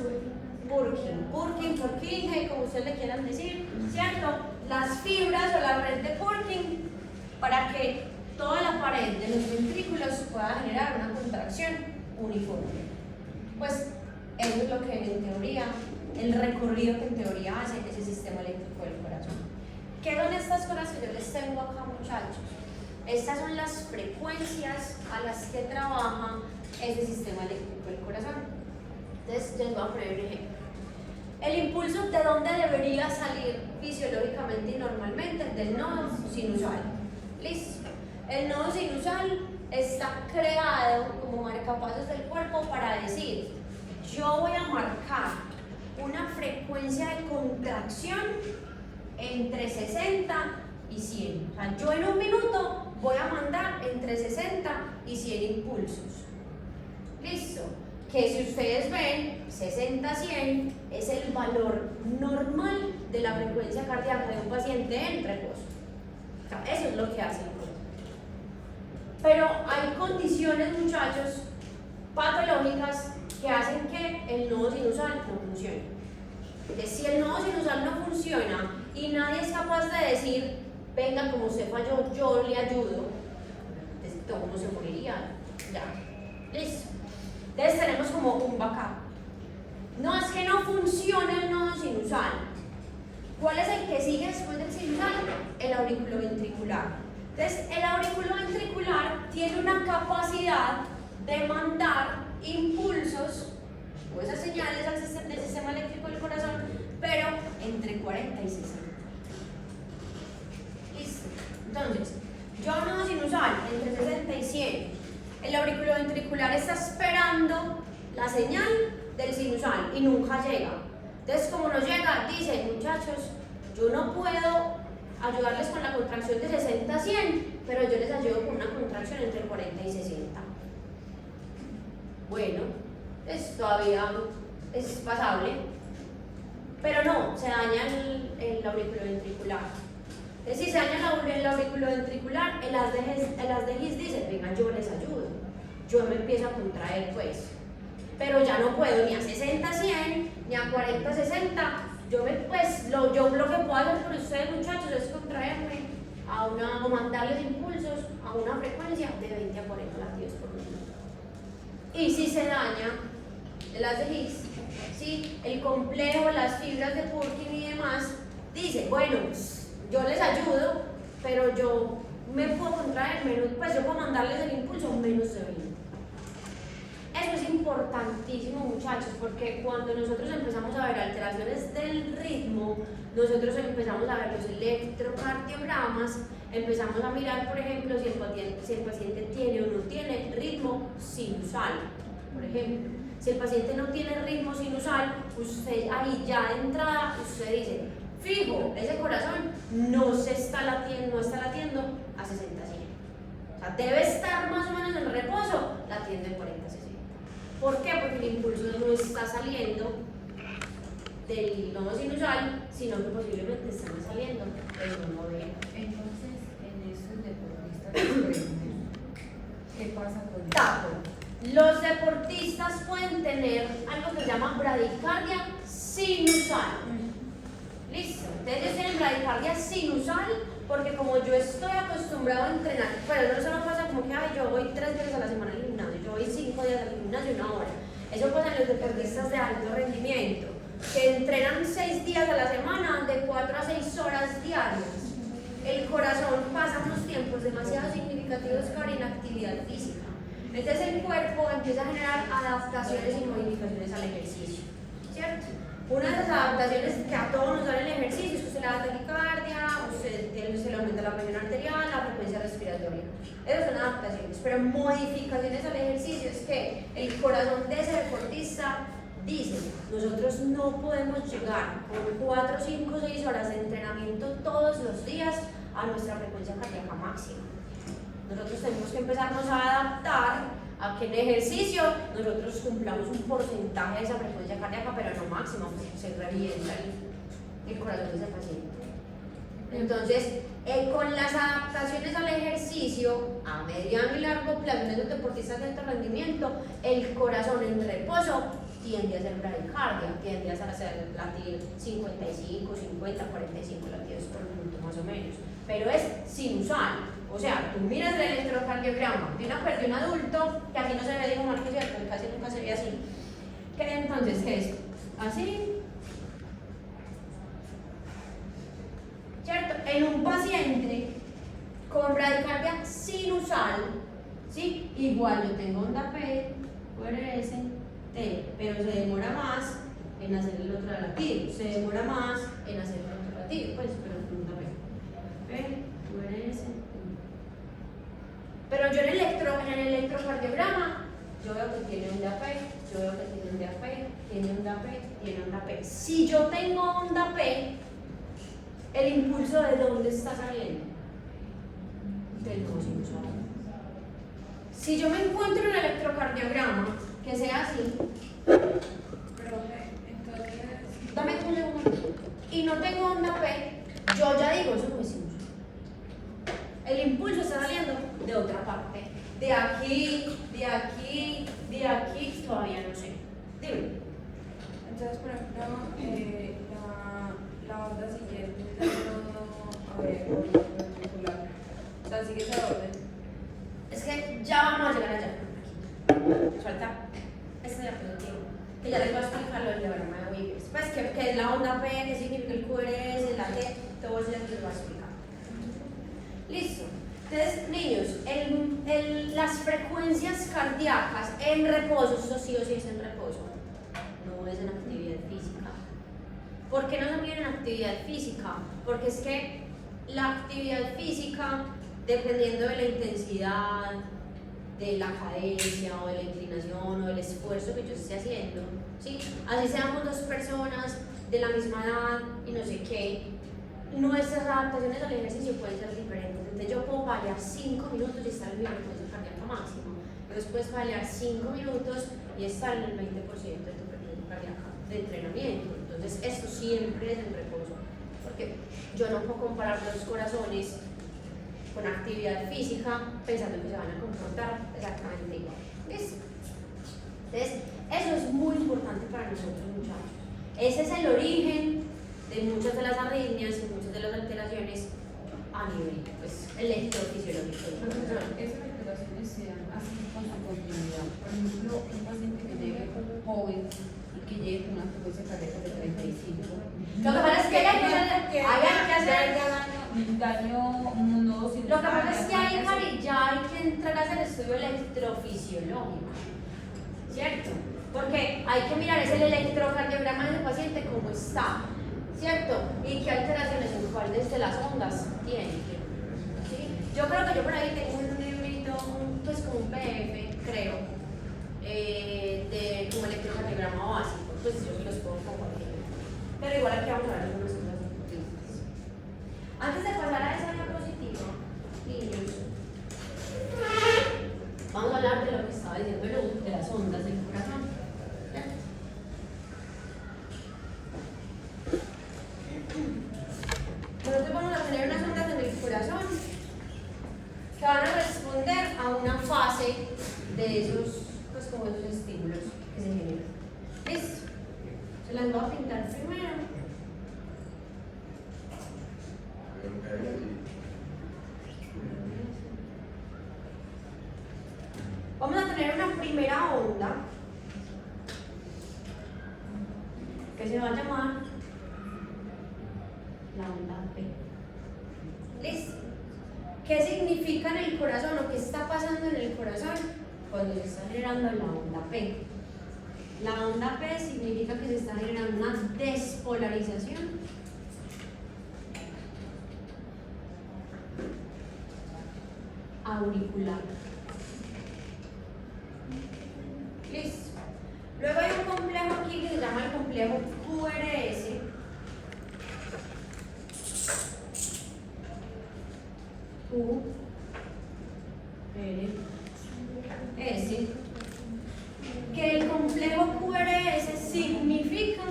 Purkinje, como ustedes le quieran decir, ¿cierto? Las fibras o la red de Purkin para que toda la pared de los ventrículos pueda generar una contracción uniforme. Pues eso es lo que en teoría, el recorrido que en teoría hace ese sistema eléctrico del corazón. ¿Qué son estas cosas que yo les tengo acá, muchachos? Estas son las frecuencias a las que trabaja ese sistema eléctrico del corazón. Entonces, les voy a poner un ejemplo. El impulso, ¿de dónde debería salir fisiológicamente y normalmente? Del nodo sinusal. ¿Listo? El nodo sinusal está creado como marcapasos del cuerpo para decir, yo voy a marcar una frecuencia de contracción entre 60 y 100. O sea, yo en un minuto voy a mandar entre 60 y 100 impulsos. ¿Listo? Que si ustedes ven, 60-100 es el valor normal de la frecuencia cardíaca de un paciente en reposo. O sea, eso es lo que hace el cuerpo. Pero hay condiciones, muchachos, patológicas que hacen que el nodo sinusal no funcione. Entonces, si el nodo sinusal no funciona y nadie es capaz de decir, venga, como usted falló, yo le ayudo, entonces todo mundo se moriría. Ya, listo. Entonces tenemos como un backup. No, es que no funciona el nodo sinusal. ¿Cuál es el que sigue después del sinusal? El auriculoventricular. Entonces, el auriculoventricular tiene una capacidad de mandar impulsos o esas señales del sistema eléctrico del corazón, pero entre 40 y 60. Listo. Entonces, yo nodo sinusal entre 60 y 100. El auriculoventricular está esperando la señal del sinusal y nunca llega. Entonces, como no llega, dice, muchachos, yo no puedo ayudarles con la contracción de 60 a 100, pero yo les ayudo con una contracción entre 40 y 60. Bueno, pues todavía es pasable, pero no, se daña el auriculoventricular. Entonces, si se daña el auriculoventricular, el haz de His dice, venga, yo les ayudo. Yo me empiezo a contraer, pues. Pero ya no puedo ni a 60 100, ni a 40 60. Yo lo que puedo hacer por ustedes, muchachos, es contraerme o mandarles impulsos a una frecuencia de 20 a 40 latidos por minuto. Y si se daña el haz de His, ¿sí? El complejo, las fibras de Purkinje y demás, dice, bueno, yo les ayudo, pero yo me puedo contraer menos, pues yo puedo mandarles el impulso menos de 20. Eso es importantísimo, muchachos, porque cuando nosotros empezamos a ver alteraciones del ritmo, nosotros empezamos a ver los electrocardiogramas, empezamos a mirar, por ejemplo, si el paciente tiene o no tiene ritmo sinusal, por ejemplo. Si el paciente no tiene ritmo sinusal, usted ahí ya de entrada, usted dice, fijo, ese corazón no está latiendo a 60-100. O sea, debe estar más o menos en reposo, latiendo en 40-60. ¿Por qué? Porque el impulso no está saliendo del nodo sinusal, sino que posiblemente están saliendo del nodo veno. Entonces, en esos deportistas, ¿qué pasa con eso? Tapo. Los deportistas pueden tener algo que se llama bradicardia sinusal. Listo. Entonces ellos tienen bradicardia sinusal porque como yo estoy acostumbrado a entrenar, pero no solo pasa como que yo voy 3 veces a la semana al gimnasio, yo voy 5 días al gimnasio, 1 hora. Eso pasa en los deportistas de alto rendimiento, que entrenan 6 días a la semana, de 4 a 6 horas diarias. El corazón pasa unos tiempos demasiado significativos con inactividad física. Entonces el cuerpo empieza a generar adaptaciones y modificaciones al ejercicio, ¿cierto? Una de las adaptaciones que a todos nos da el ejercicio es que usted le da taquicardia, se le aumenta la presión arterial, la frecuencia respiratoria. Esas son adaptaciones, pero modificaciones al ejercicio es que el corazón de ese deportista dice, nosotros no podemos llegar con 4, 5, 6 horas de entrenamiento todos los días a nuestra frecuencia cardíaca máxima. Nosotros tenemos que empezarnos a adaptar a que en ejercicio nosotros cumplamos un porcentaje de esa frecuencia cardíaca, pero no máxima, porque se revienta el corazón de ese paciente. Entonces, con las adaptaciones al ejercicio a mediano y largo plazo en esos deportistas de alto rendimiento, el corazón en reposo tiende a ser bradicardia, tiende a hacer latir 55, 50, 45 latidos por minuto más o menos, pero es sinusal. O sea, tú miras el electrocardiograma de un adulto, que aquí no se ve, digo mal que cierto, casi nunca se ve así. ¿Qué entonces qué es? Así. ¿Cierto? En un paciente con bradicardia sinusal, ¿sí? Igual yo tengo onda P, QRS, T, pero se demora más en hacer el otro latido, se demora más en hacer el otro latido, pues, pero onda P, QRS. Pero yo en el electrocardiograma, yo veo que tiene onda P, yo veo que tiene onda P, tiene onda P, tiene onda P. Si yo tengo onda P, el impulso de dónde está saliendo? Del nodo sinusal. Si yo me encuentro en el electrocardiograma, que sea así, dame un segundo, y no tengo onda P, yo ya digo, eso no es sinusal. El impulso está saliendo de otra parte, de aquí, todavía no sé. Dime. Entonces, por ejemplo, la onda siguiente es el nodo ventricular. O sea, sigue ese orden. Es que ya vamos a llegar allá. Suelta. Este es el objetivo. que ya les voy a explicar lo del diagrama de Wiggers. Pues, ¿qué es la onda P? ¿Qué significa el QRS? La T, todo eso ya les voy a explicar. Listo. Entonces, niños, las frecuencias cardíacas en reposo, eso sí o sí es en reposo, no es en actividad física. ¿Por qué no se miden en actividad física? Porque es que la actividad física, dependiendo de la intensidad, de la cadencia o de la inclinación o del esfuerzo que yo esté haciendo, ¿sí? Así seamos dos personas de la misma edad y no sé qué, nuestras adaptaciones al ejercicio pueden ser diferentes. Entonces yo puedo bailar 5 minutos y estar en mi frecuencia cardíaca máxima, pero después bailar 5 minutos y estar en el 20% de tu frecuencia cardíaca de entrenamiento. Entonces esto siempre es en reposo, porque yo no puedo comparar los corazones con actividad física pensando que se van a comportar exactamente igual. ¿Listo? Entonces, eso es muy importante para nosotros, muchachos. Ese es el origen de muchas de las arritmias y muchas de las alteraciones a nivel pues, electrofisiológico. Profesor, esas alteraciones se dan así con su continuidad. Por ejemplo, un paciente que llegue joven y que llegue con una frecuencia cardíaca de 35. Lo que pasa es que hay que hacer daño no. Lo que pasa es que ahí, Cari, ya hay que entrar a hacer estudio electrofisiológico, ¿cierto? Porque hay que mirar es el electrocardiograma de ese paciente cómo está, ¿cierto? Y qué alteraciones en cuáles de las ondas tiene, ¿sí? Yo creo que yo por ahí tengo un librito, pues como un PDF, creo, de como electrocardiograma básico, pues yo sí los puedo compartir. Pero igual aquí vamos a ver algunas cosas distintas. Antes de pasar a esa diapositiva, niños, vamos a hablar de lo que estaba diciendo Lu, de las ondas del corazón. Nosotros vamos a tener unas ondas en el corazón que van a responder a una fase de esos, pues como esos estímulos que se generan. ¿Listo? Se las voy a pintar primero. Vamos a tener una primera onda que se va a llamar la onda P. ¿Listo? ¿Qué significa en el corazón o qué está pasando en el corazón cuando se está generando la onda P? La onda P significa que se está generando una despolarización auricular. Listo. Luego hay un complejo aquí que se llama el complejo QRS. QRS. Que el complejo QRS significa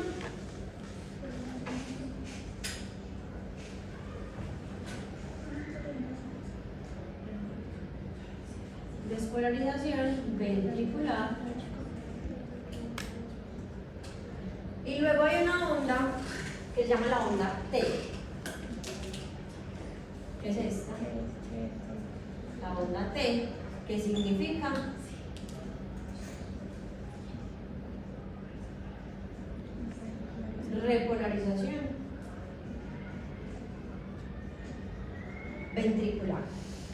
despolarización ventricular. Y luego hay una onda que se llama la onda T. ¿Qué es esta? La onda T, que significa repolarización ventricular.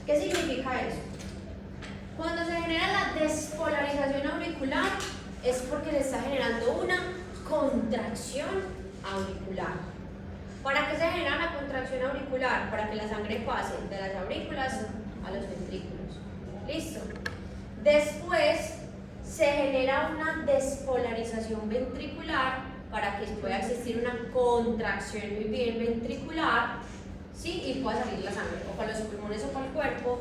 ¿Qué significa eso? Cuando se genera la despolarización auricular es porque se está generando una contracción auricular. ¿Para qué se genera la contracción auricular? Para que la sangre pase de las aurículas a los ventrículos. ¿Listo? Después se genera una despolarización ventricular para que pueda existir una contracción muy bien ventricular, ¿sí? Y pueda salir la sangre o para los pulmones o para el cuerpo.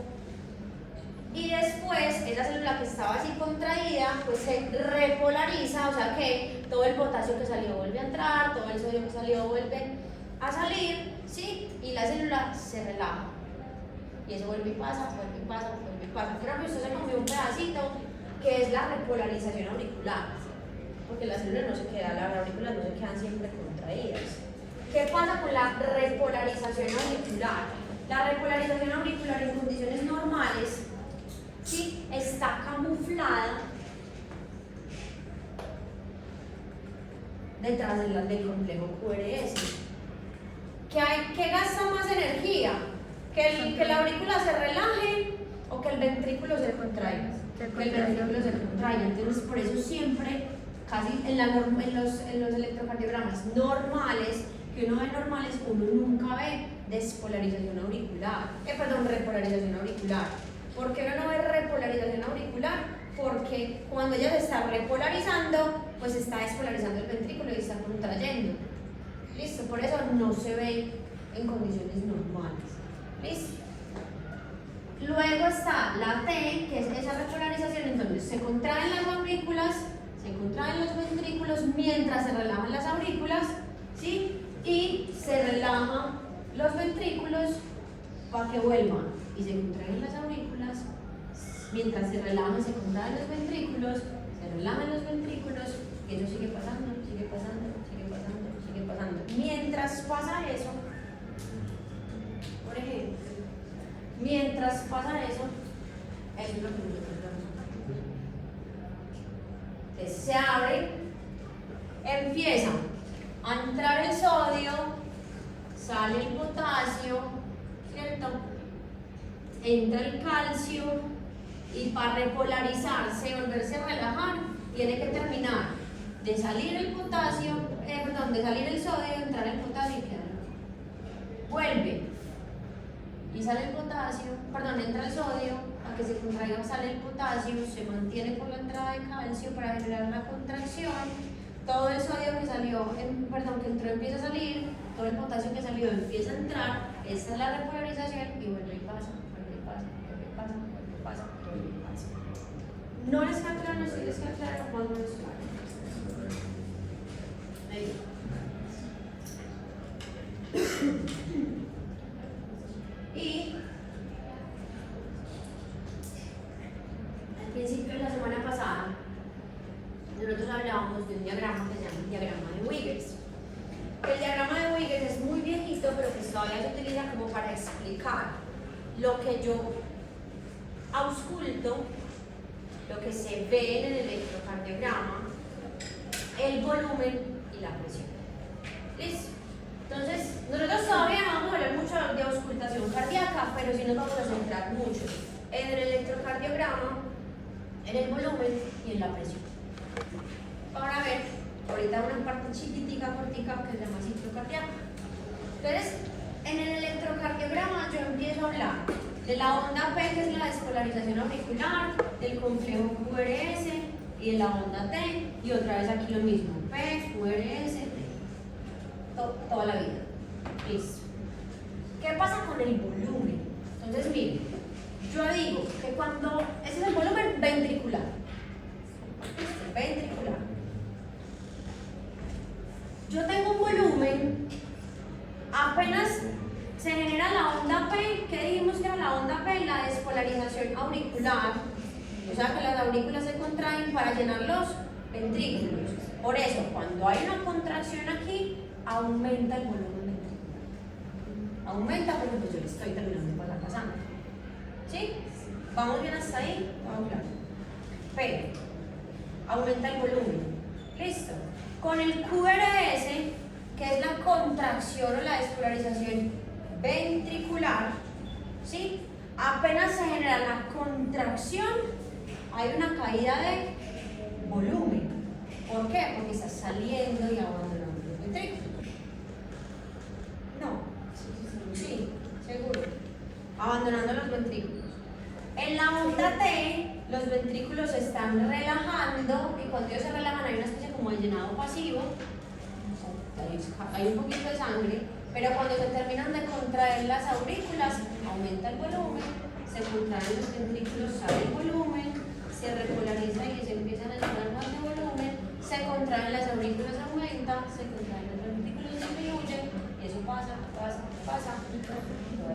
Y después esa célula que estaba así contraída pues se repolariza, o sea que todo el potasio que salió vuelve a entrar, todo el sodio que salió vuelve a salir, ¿sí? Y la célula se relaja. Y eso vuelve y pasa, vuelve y pasa, vuelve y pasa. Creo que usted se comió un pedacito que es la repolarización auricular, porque las células no se quedan, las aurículas no se quedan siempre contraídas. ¿Qué pasa con la repolarización auricular? La repolarización auricular en condiciones normales, ¿sí?, está camuflada detrás del complejo QRS. ¿Qué gasta más energía? ¿Que la aurícula se relaje o que el ventrículo se contraiga? Que el ventrículo se contraiga. Entonces, por eso siempre, casi en los electrocardiogramas normales, que uno ve normales, uno nunca ve repolarización auricular. ¿Por qué uno no ve repolarización auricular? Porque cuando ella se está repolarizando, pues está despolarizando el ventrículo y está contrayendo. ¿Listo? Por eso no se ve en condiciones normales. ¿Listo? Luego está la T, que es esa repolarización, entonces se contraen las aurículas, se contraen los ventrículos mientras se relajan las aurículas, ¿sí? Y se relajan los ventrículos para que vuelvan y se contraen las aurículas, mientras se relajan, se contraen los ventrículos, se relajan los ventrículos, y eso sigue pasando, sigue pasando, sigue pasando, sigue pasando. Mientras pasa eso, por ejemplo, mientras pasa eso es lo que nosotros vamos. Entonces se abre, empieza a entrar el sodio, sale el potasio, ¿cierto? Entra el calcio y para repolarizarse y volverse a relajar tiene que terminar de salir el potasio, de salir el sodio, entrar el potasio y quedar. Vuelve y sale el potasio, entra el sodio, a que se contraiga sale el potasio, se mantiene por la entrada de calcio para generar la contracción. Todo el sodio que salió, que entró empieza a salir, todo el potasio que salió empieza a entrar, esta es la repolarización y vuelve y pasa, vuelve y pasa, vuelve y pasa, vuelve y pasa, vuelve y pasa. ¿No les queda claro? ¿Sí les queda claro? ¿Cuándo les queda claro? Ahí. Y al principio de la semana pasada nosotros hablábamos de un diagrama que se llama el diagrama de Wiggers. El diagrama de Wiggers es muy viejito, pero que todavía se utiliza como para explicar lo que yo ausculto, lo que se ve en el electrocardiograma, el volumen y la presión. ¿Listo? Entonces, nosotros todavía no vamos a hablar mucho de auscultación cardíaca, pero sí nos vamos a centrar mucho en el electrocardiograma, en el volumen y en la presión. Vamos a ver ahorita una parte chiquitica, cortica, que se llama ciclo cardíaco. Entonces, en el electrocardiograma yo empiezo a hablar de la onda P, que es la despolarización auricular, del complejo QRS y de la onda T, y otra vez aquí lo mismo, P, QRS, T. Toda la vida. Listo. ¿Qué pasa con el volumen? Entonces, miren, yo digo que cuando, ese es el volumen ventricular. Ventricular. Yo tengo un volumen, apenas se genera la onda P, que dijimos que era la onda P, la despolarización auricular, o sea que las aurículas se contraen para llenar los ventrículos. Por eso, cuando hay una contracción aquí, aumenta el volumen ventricular. Aumenta porque pues yo le estoy terminando de pasar la sangre. ¿Sí? ¿Vamos bien hasta ahí? Vamos claro. P, aumenta el volumen. ¿Listo? Con el QRS, que es la contracción o la despolarización ventricular, ¿sí? Apenas se genera la contracción, hay una caída de volumen. ¿Por qué? Porque está saliendo y abandonando los ventrículos. No, sí, seguro. Abandonando los ventrículos. En la onda T, los ventrículos se están relajando y cuando ellos se relajan hay una especie como de llenado pasivo, hay un poquito de sangre, pero cuando se terminan de contraer las aurículas, aumenta el volumen, se contraen los ventrículos, sale el volumen, se repolariza y se empiezan a llenar más de volumen, se contraen las aurículas, aumenta, se contraen los ventrículos, disminuyen, y eso pasa toda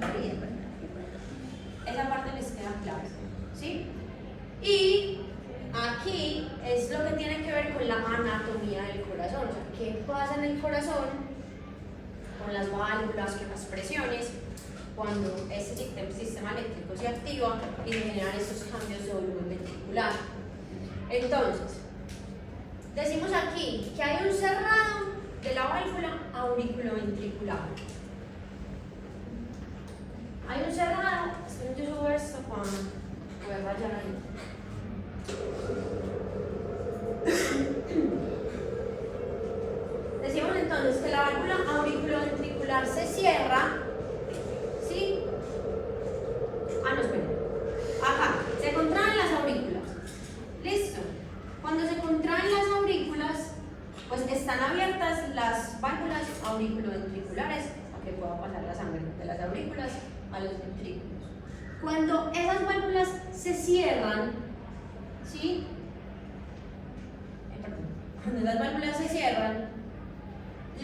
la vida. Esa parte les queda clara, ¿sí? Y aquí es lo que tiene que ver con la anatomía del corazón, o sea, qué pasa en el corazón con las válvulas, con las presiones, cuando este sistema eléctrico se activa y se generan estos cambios de volumen ventricular. Entonces, Decimos aquí que hay un cerrado de la válvula auriculoventricular. Hay un cerrado, yo subo esto para poder rayar ahí. Decimos entonces que la válvula auriculoventricular se cierra, ¿sí? No, espera. Acá, se contraen las aurículas. Listo. Cuando se contraen las aurículas, pues están abiertas las válvulas auriculoventriculares para que pueda pasar la sangre de las aurículas a los ventrículos. Cuando esas válvulas se cierran, ¿sí? Cuando las válvulas se cierran,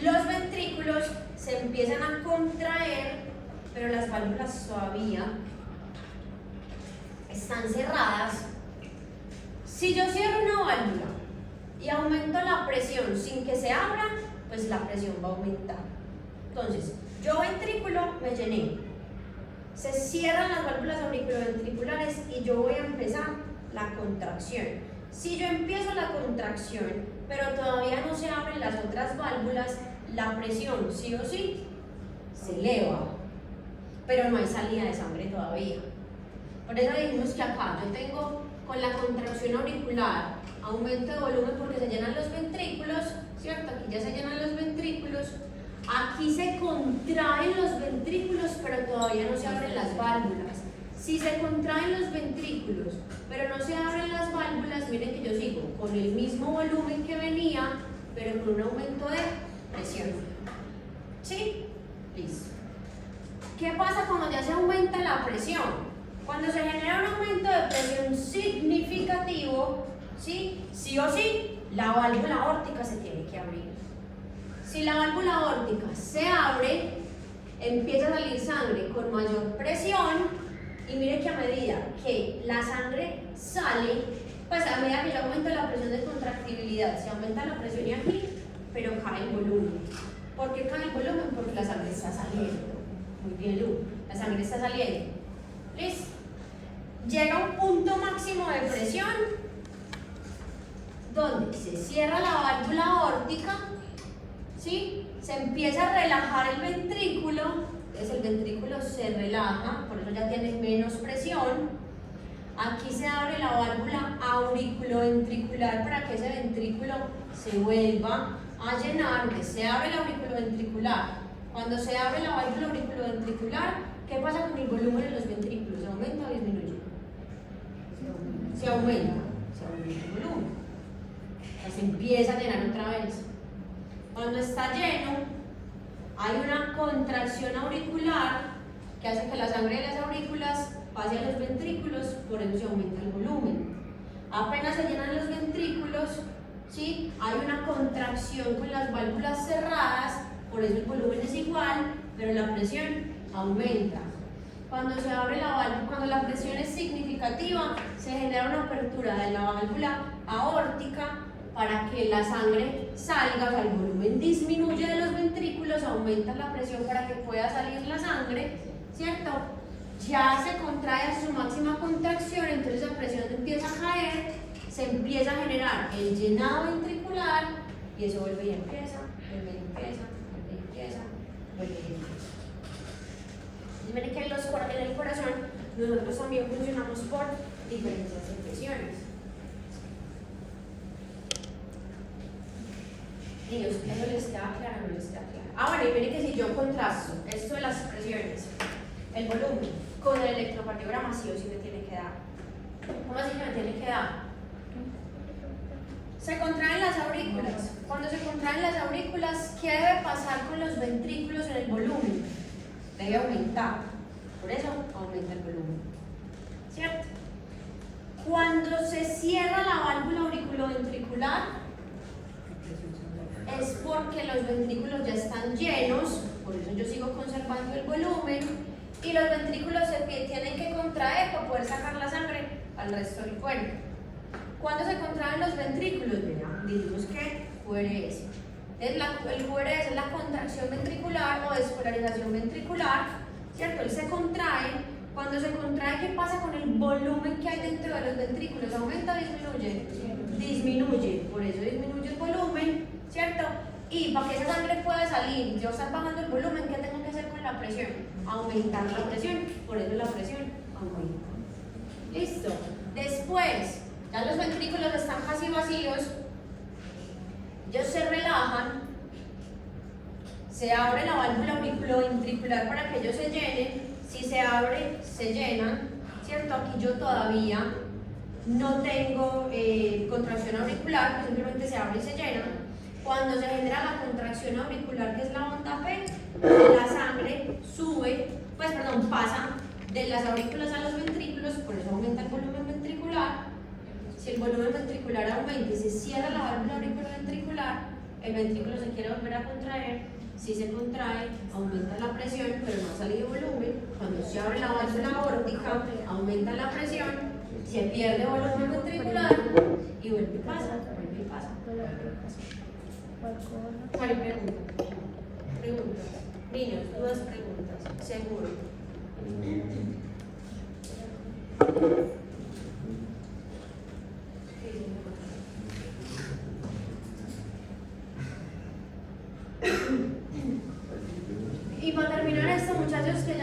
los ventrículos se empiezan a contraer, pero las válvulas todavía están cerradas. Si yo cierro una válvula y aumento la presión sin que se abra, pues la presión va a aumentar. Entonces, yo ventrículo me llené, se cierran las válvulas auriculoventriculares y yo voy a empezar la contracción. Si yo empiezo la contracción, pero todavía no se abren las otras válvulas, la presión sí o sí se eleva, pero no hay salida de sangre todavía. Por eso dijimos que acá yo tengo con la contracción auricular aumento de volumen porque se llenan los ventrículos, ¿cierto? Aquí ya se llenan los ventrículos. Aquí se contraen los ventrículos, pero todavía no se abren las válvulas. Si se contraen los ventrículos, pero no se abren las válvulas, miren que yo sigo con el mismo volumen que venía, pero con un aumento de presión. ¿Sí? Listo. ¿Qué pasa cuando ya se aumenta la presión? Cuando se genera un aumento de presión significativo, ¿sí? Sí o sí, la válvula aórtica se tiene que abrir. Si la válvula aórtica se abre, empieza a salir sangre con mayor presión y mire que a medida que la sangre sale, pues a medida que yo aumento la presión de contractibilidad, se aumenta la presión y aquí, pero cae el volumen. ¿Por qué cae el volumen? Porque la sangre está saliendo. Muy bien, Lu, la sangre está saliendo. ¿Listo? Llega un punto máximo de presión donde se cierra la válvula aórtica, ¿sí? Se empieza a relajar el ventrículo, entonces el ventrículo se relaja, por eso ya tiene menos presión. Aquí se abre la válvula auriculoventricular para que ese ventrículo se vuelva a llenar, que se abre la auriculoventricular. Cuando se abre la válvula auriculoventricular, ¿qué pasa con el volumen de los ventrículos? ¿Se aumenta o disminuye? Se aumenta el volumen. Se empieza a llenar otra vez. Cuando está lleno, hay una contracción auricular que hace que la sangre de las aurículas pase a los ventrículos, por eso se aumenta el volumen. Apenas se llenan los ventrículos, ¿sí? Hay una contracción con las válvulas cerradas, por eso el volumen es igual, pero la presión aumenta. Cuando se abre la válvula, cuando la presión es significativa, se genera una apertura de la válvula aórtica para que la sangre salga, o sea, el volumen disminuye de los ventrículos, aumenta la presión para que pueda salir la sangre, ¿cierto? Ya se contrae a su máxima contracción, entonces la presión empieza a caer, se empieza a generar el llenado ventricular y eso vuelve y empieza, vuelve y empieza, vuelve y empieza, vuelve y empieza. Y miren que en el corazón nosotros también funcionamos por diferencias de presiones. Niños, ¿eso les queda claro o no les queda claro? Bueno, y miren que si yo contrasto esto de las presiones, el volumen, con el electrocardiograma sí o sí me tiene que dar. ¿Cómo así que me tiene que dar? Se contraen las aurículas. Cuando se contraen las aurículas, ¿qué debe pasar con los ventrículos en el volumen? Debe aumentar. Por eso aumenta el volumen. ¿Cierto? Cuando se cierra la válvula auriculoventricular, es porque los ventrículos ya están llenos, por eso yo sigo conservando el volumen, y los ventrículos se tienen que contraer para poder sacar la sangre al resto del cuerpo. ¿Cuándo se contraen los ventrículos? Mira, dijimos que QRS. El QRS es la contracción ventricular o despolarización ventricular, ¿cierto? Él se contrae Cuando se contrae, ¿qué pasa con el volumen que hay dentro de los ventrículos? ¿Aumenta o disminuye? Disminuye, por eso disminuye el volumen, ¿cierto? Y para que esa sangre pueda salir, yo estar bajando el volumen, ¿qué tengo que hacer con la presión? Aumentar la presión, por eso la presión aumenta. Listo. Después, ya los ventrículos están casi vacíos, ellos se relajan, se abre la válvula auriculoventricular para que ellos se llenen. Si se abre, se llenan, ¿cierto? Aquí yo todavía no tengo contracción auricular, pues simplemente se abre y se llena. Cuando se genera la contracción auricular, que es la onda P, la sangre sube, pasa de las aurículas a los ventrículos, por eso aumenta el volumen ventricular. Si el volumen ventricular aumenta y se cierra la válvula auriculoventricular, el ventrículo se quiere volver a contraer. Si se contrae, aumenta la presión, pero no ha salido volumen. Cuando se abre la válvula aórtica, aumenta la presión, se pierde volumen ventricular y vuelve y pasa, vuelve y pasa. ¿Cuál pregunta? Preguntas. Niños, dudas, preguntas. Seguro. Y para terminar esto, muchachos, que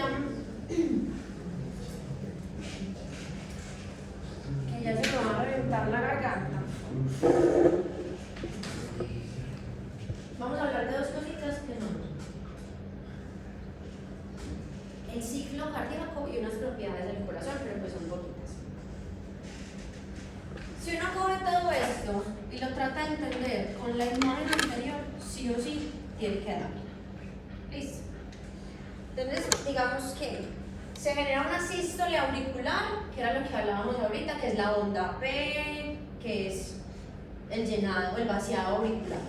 ya se me va a reventar la garganta. Vamos a hablar de dos cositas que son el ciclo cardíaco y unas propiedades del corazón, pero pues son poquitas. Si uno coge todo esto y lo trata de entender con la imagen anterior, sí o sí tiene que dar. ¿Listo? Entonces, digamos que se genera una sístole auricular, que era lo que hablábamos ahorita, que es la onda P, que es el llenado, el vaciado auricular.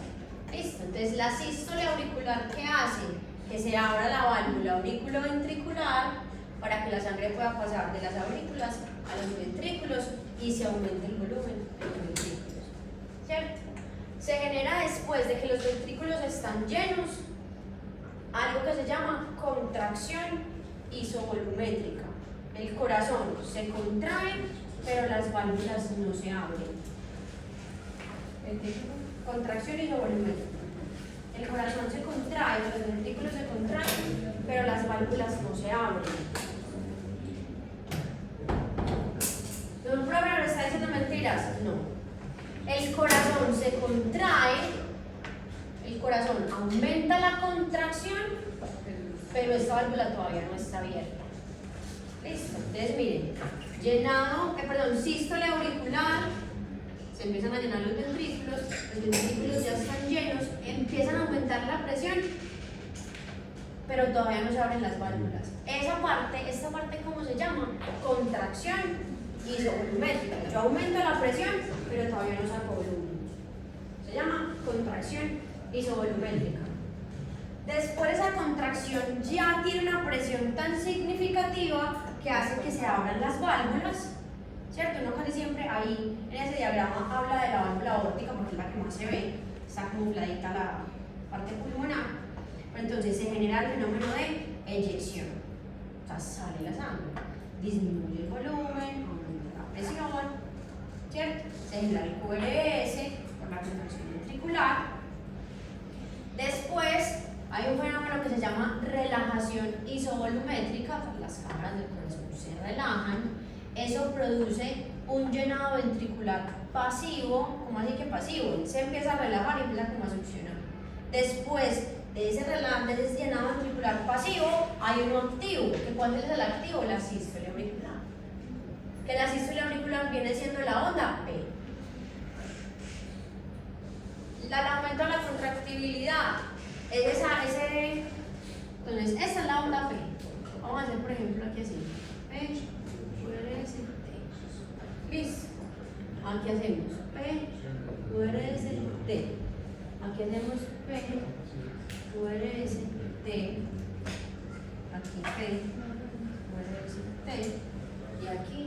¿Listo? Entonces, la sístole auricular, ¿qué hace? Que se abra la válvula auriculoventricular para que la sangre pueda pasar de las aurículas a los ventrículos y se aumente el volumen de los ventrículos. ¿Cierto? Se genera después de que los ventrículos están llenos algo que se llama contracción isovolumétrica. El corazón se contrae, pero las válvulas no se abren. Contracción isovolumétrica. El corazón se contrae, los ventrículos se contraen, pero las válvulas no se abren. ¿Un programa está diciendo mentiras? No. El corazón se contrae. El corazón aumenta la contracción, pero esta válvula todavía no está abierta. Listo. Entonces, miren, sístole auricular, se empiezan a llenar los ventrículos ya están llenos, empiezan a aumentar la presión, pero todavía no se abren las válvulas. Esta parte, ¿cómo se llama? Contracción isovolumétrica. Yo aumento la presión, pero todavía no saco volumen. Se llama contracción isovolumétrica. Después esa contracción ya tiene una presión tan significativa que hace que se abran las válvulas, ¿cierto? Uno casi siempre ahí en ese diagrama habla de la válvula aórtica porque es la que más se ve, está camufladita la parte pulmonar. Entonces se genera el fenómeno de eyección, o sea, sale la sangre, disminuye el volumen, aumenta la presión, ¿cierto? Se genera el QRS por la contracción ventricular. Después hay un fenómeno que se llama relajación isovolumétrica, las cámaras del corazón se relajan, eso produce un llenado ventricular pasivo. ¿Cómo así que pasivo? Se empieza a relajar y empieza como a succionar. Después de ese llenado ventricular pasivo hay uno activo, que ¿cuál es el activo? La sístole auricular, que la sístole auricular viene siendo la onda P. El aumento de la contractibilidad es entonces esa es la onda P. Vamos a hacer por ejemplo aquí así P, QRS, T. Listo. Aquí hacemos P, QRS, T. Aquí hacemos P, QRS, T. Aquí P, QRS, T. Y aquí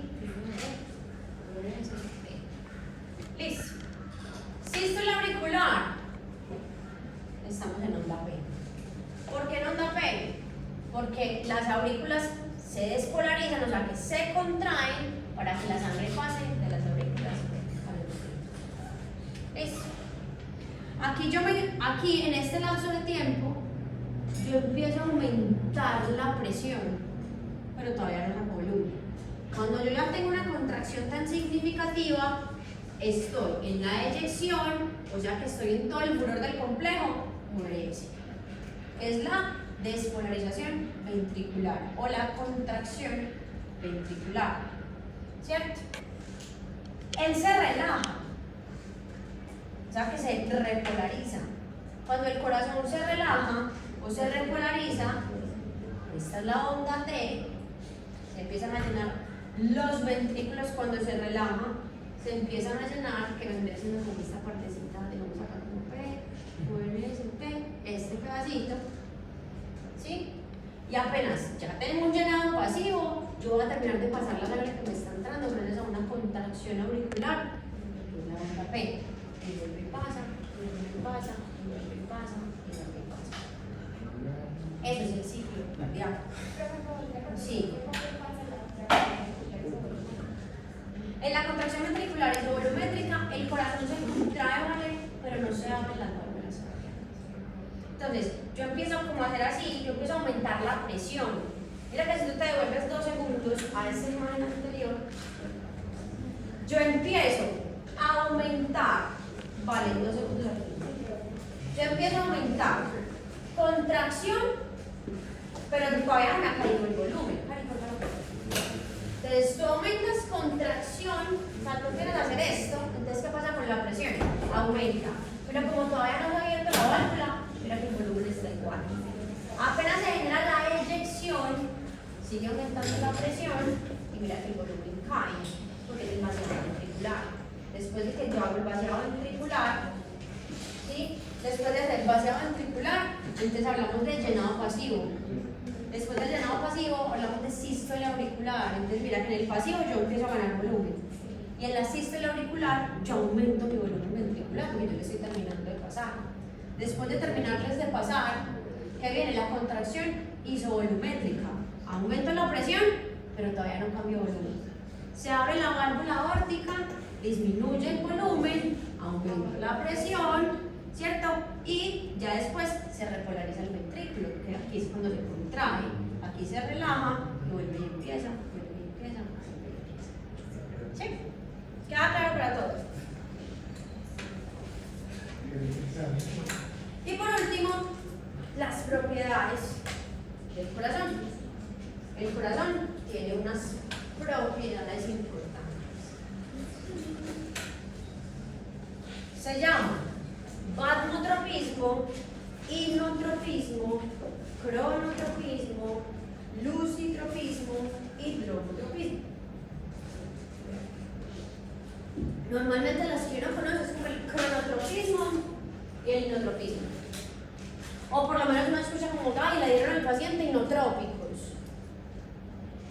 QRS, T. Listo. Sístole auricular, estamos en onda P. ¿Por qué en onda P? Porque las aurículas se despolarizan, o sea, aquí en este lapso de tiempo, yo empiezo a aumentar la presión, pero todavía no saco volumen. Cuando yo ya tengo una contracción tan significativa, estoy en la eyección, o sea que estoy en todo el furor del complejo, una eyección. Es la despolarización ventricular o la contracción ventricular, ¿cierto? Él se relaja, o sea que se repolariza. Cuando el corazón se relaja o se repolariza, esta es la onda T, se empiezan a llenar los ventrículos cuando se relaja, se empiezan a llenar, que vendría siendo como esta partecita, digamos acá como P, este pedacito, ¿sí? Y apenas ya tengo un llenado pasivo, yo voy a terminar de pasar la sangre que me está entrando gracias a una contracción auricular, que es la onda P. Y vuelve y pasa, y vuelve y pasa, y vuelve y pasa, y vuelve y pasa. Ese es el ciclo cardíaco. Sí. En la contracción ventricular y volumétrica, el corazón se contrae, ¿vale? Pero no se abren las válvulas cardíacas. Entonces, yo empiezo como a hacer así, yo empiezo a aumentar la presión. Mira que si tú te devuelves 2 segundos a esa imagen anterior, yo empiezo a aumentar, vale, 2 segundos aquí. Yo empiezo a aumentar contracción, pero todavía no me ha caído el volumen. Entonces tú aumentas contracción, o sea, tú quieres hacer esto, entonces ¿qué pasa con la presión? Aumenta. Pero como todavía no se ha abierto la válvula, mira que el volumen está igual. Apenas se genera la eyección, sigue aumentando la presión y mira que el volumen cae, porque es el vaciado ventricular. Después de que yo hago el vaciado ventricular, ¿sí? Después de hacer el vaciado ventricular, entonces hablamos de llenado pasivo. Después del llenado pasivo hablamos de sístole auricular. Entonces mira que en el pasivo yo empiezo a ganar volumen. Y en la sístole auricular yo aumento mi volumen ventricular porque yo le estoy terminando de pasar. Después de terminarles de pasar, ¿qué viene? La contracción isovolumétrica. Aumento la presión, pero todavía no cambio volumen. Se abre la válvula aórtica, disminuye el volumen, aumento la presión, ¿cierto? Y ya después se repolariza el ventrículo, que aquí es cuando se contrae, aquí se relaja, y vuelve y empieza, vuelve y empieza, vuelve y empieza. ¿Sí? ¿Queda claro para todos? Y por último, las propiedades del corazón. El corazón tiene unas propiedades importantes. Se llama vasmotropismo, hipnotropismo, cronotropismo, lucitropismo y dromotropismo. Normalmente las que uno conoce es como el cronotropismo y el hipnotropismo. O por lo menos uno escucha como, ay, le dieron al paciente hipnotrópicos.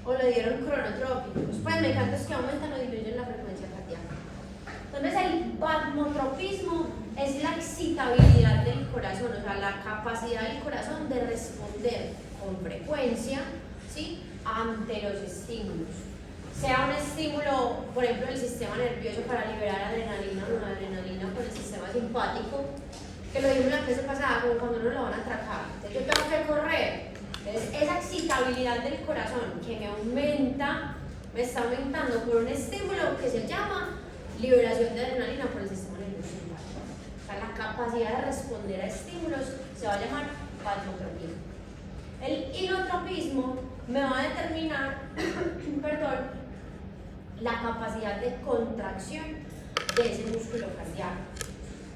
O le dieron cronotrópicos. Pues me encanta es que aumentan o disminuyen la frecuencia cardíaca. Entonces el vasmotropismo es la excitabilidad del corazón, o sea, la capacidad del corazón de responder con frecuencia, ¿sí?, ante los estímulos. Sea un estímulo, por ejemplo, del sistema nervioso para liberar adrenalina o noradrenalina por el sistema simpático, que lo vimos la clase pasada, como cuando uno lo van a atracar. Entonces yo tengo que correr. Entonces esa excitabilidad del corazón que me aumenta, me está aumentando por un estímulo que se llama liberación de adrenalina por el sistema nervioso simpático. O sea, la capacidad de responder a estímulos se va a llamar vasmotropismo. El hipnotropismo me va a determinar, perdón, la capacidad de contracción de ese músculo cardíaco.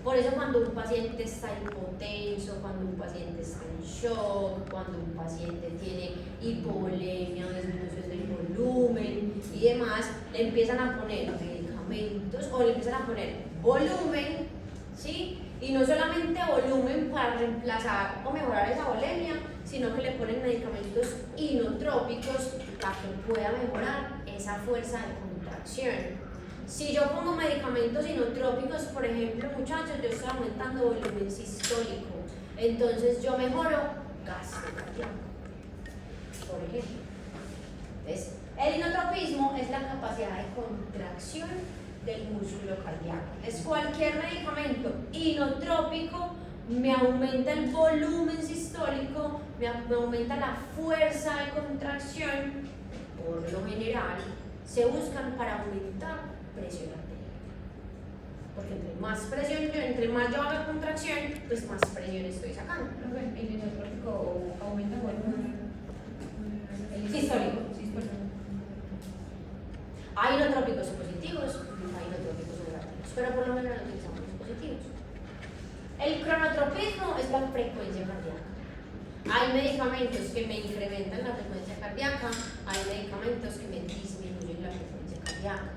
Por eso cuando un paciente está hipotenso, cuando un paciente está en shock, cuando un paciente tiene hipovolemia o disminución del volumen y demás, le empiezan a poner medicamentos o le empiezan a poner volumen, ¿sí? Y no solamente volumen para reemplazar o mejorar esa volemia, sino que le ponen medicamentos inotrópicos para que pueda mejorar esa fuerza de contracción. Si yo pongo medicamentos inotrópicos, por ejemplo, muchachos, yo estoy aumentando volumen sistólico, entonces yo mejoro gasto cardíaco, por ejemplo. Entonces, El inotropismo es la capacidad de contracción del músculo cardíaco. Es cualquier medicamento inotrópico me aumenta el volumen sistólico, me aumenta la fuerza de contracción. Por lo general se buscan para aumentar presión arterial, porque entre más yo haga contracción, pues más presión estoy sacando. El inotrópico aumenta el volumen Sistólico. sistólico. Hay inotrópicos positivos, hay inotrópicos negativos, pero por lo general utilizamos los positivos. El cronotropismo es la frecuencia cardíaca. Hay medicamentos que me incrementan la frecuencia cardíaca, hay medicamentos que me disminuyen la frecuencia cardíaca.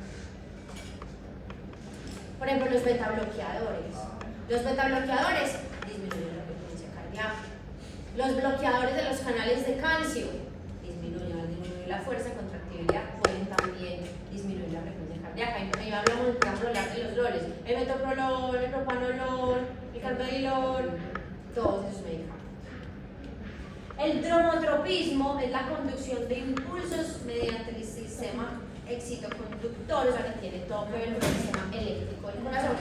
Por ejemplo, los betabloqueadores. Los betabloqueadores disminuyen la frecuencia cardíaca. Los bloqueadores de los canales de calcio disminuyen la fuerza de contractibilidad, pueden también disminuir la frecuencia cardíaca. Ahí hablamos de los roles, el metoprolol, el propanolol, el carbedilol, todos esos medicamentos. El dromotropismo es la conducción de impulsos mediante el sistema excitoconductor, o sea que tiene todo que ver con el sistema eléctrico del corazón.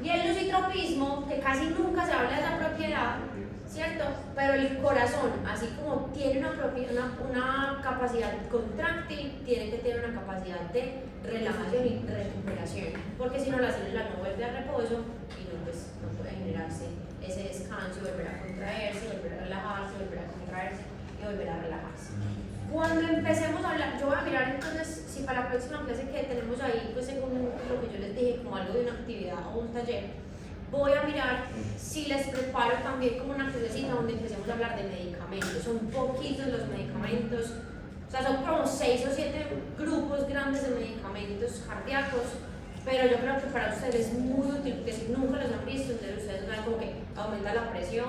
Y el lucitropismo, que casi nunca se habla de esa propiedad, ¿cierto? Pero el corazón, así como tiene una capacidad contráctil, tiene que tener una capacidad de relajación y recuperación, porque si no la célula no vuelve a reposo y no, pues, no puede generarse ese descanso, volver a contraerse, volver a relajarse, volver a contraerse y volver a relajarse. Cuando empecemos a hablar, yo voy a mirar entonces si para la próxima clase que tenemos ahí, pues según lo que yo les dije, como algo de una actividad o un taller, voy a mirar si les preparo también como una clasecita donde empecemos a hablar de medicamentos. Son poquitos los medicamentos, o sea, son como 6 o 7 grupos grandes de medicamentos cardíacos, pero yo creo que para ustedes es muy útil, porque si nunca los han visto, entonces ustedes saben como que aumenta la presión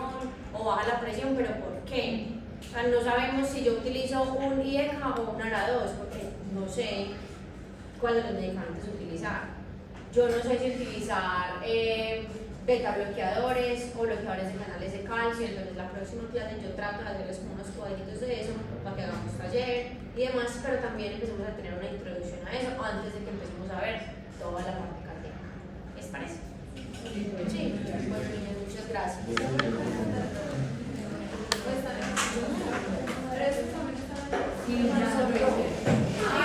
o baja la presión, pero ¿por qué? O sea, no sabemos si yo utilizo un IECA o un ARA2, porque no sé cuál de los medicamentos utilizar. Yo no sé si utilizar beta bloqueadores o bloqueadores de canales de calcio, entonces la próxima clase yo trato de hacerles como unos cuadritos de eso para que hagamos taller y demás, pero también empecemos a tener una introducción a eso antes de que empecemos a ver toda la parte cardíaca. ¿Les parece? Sí, pues muchas gracias. Pero esos exámenes están Sí, ya.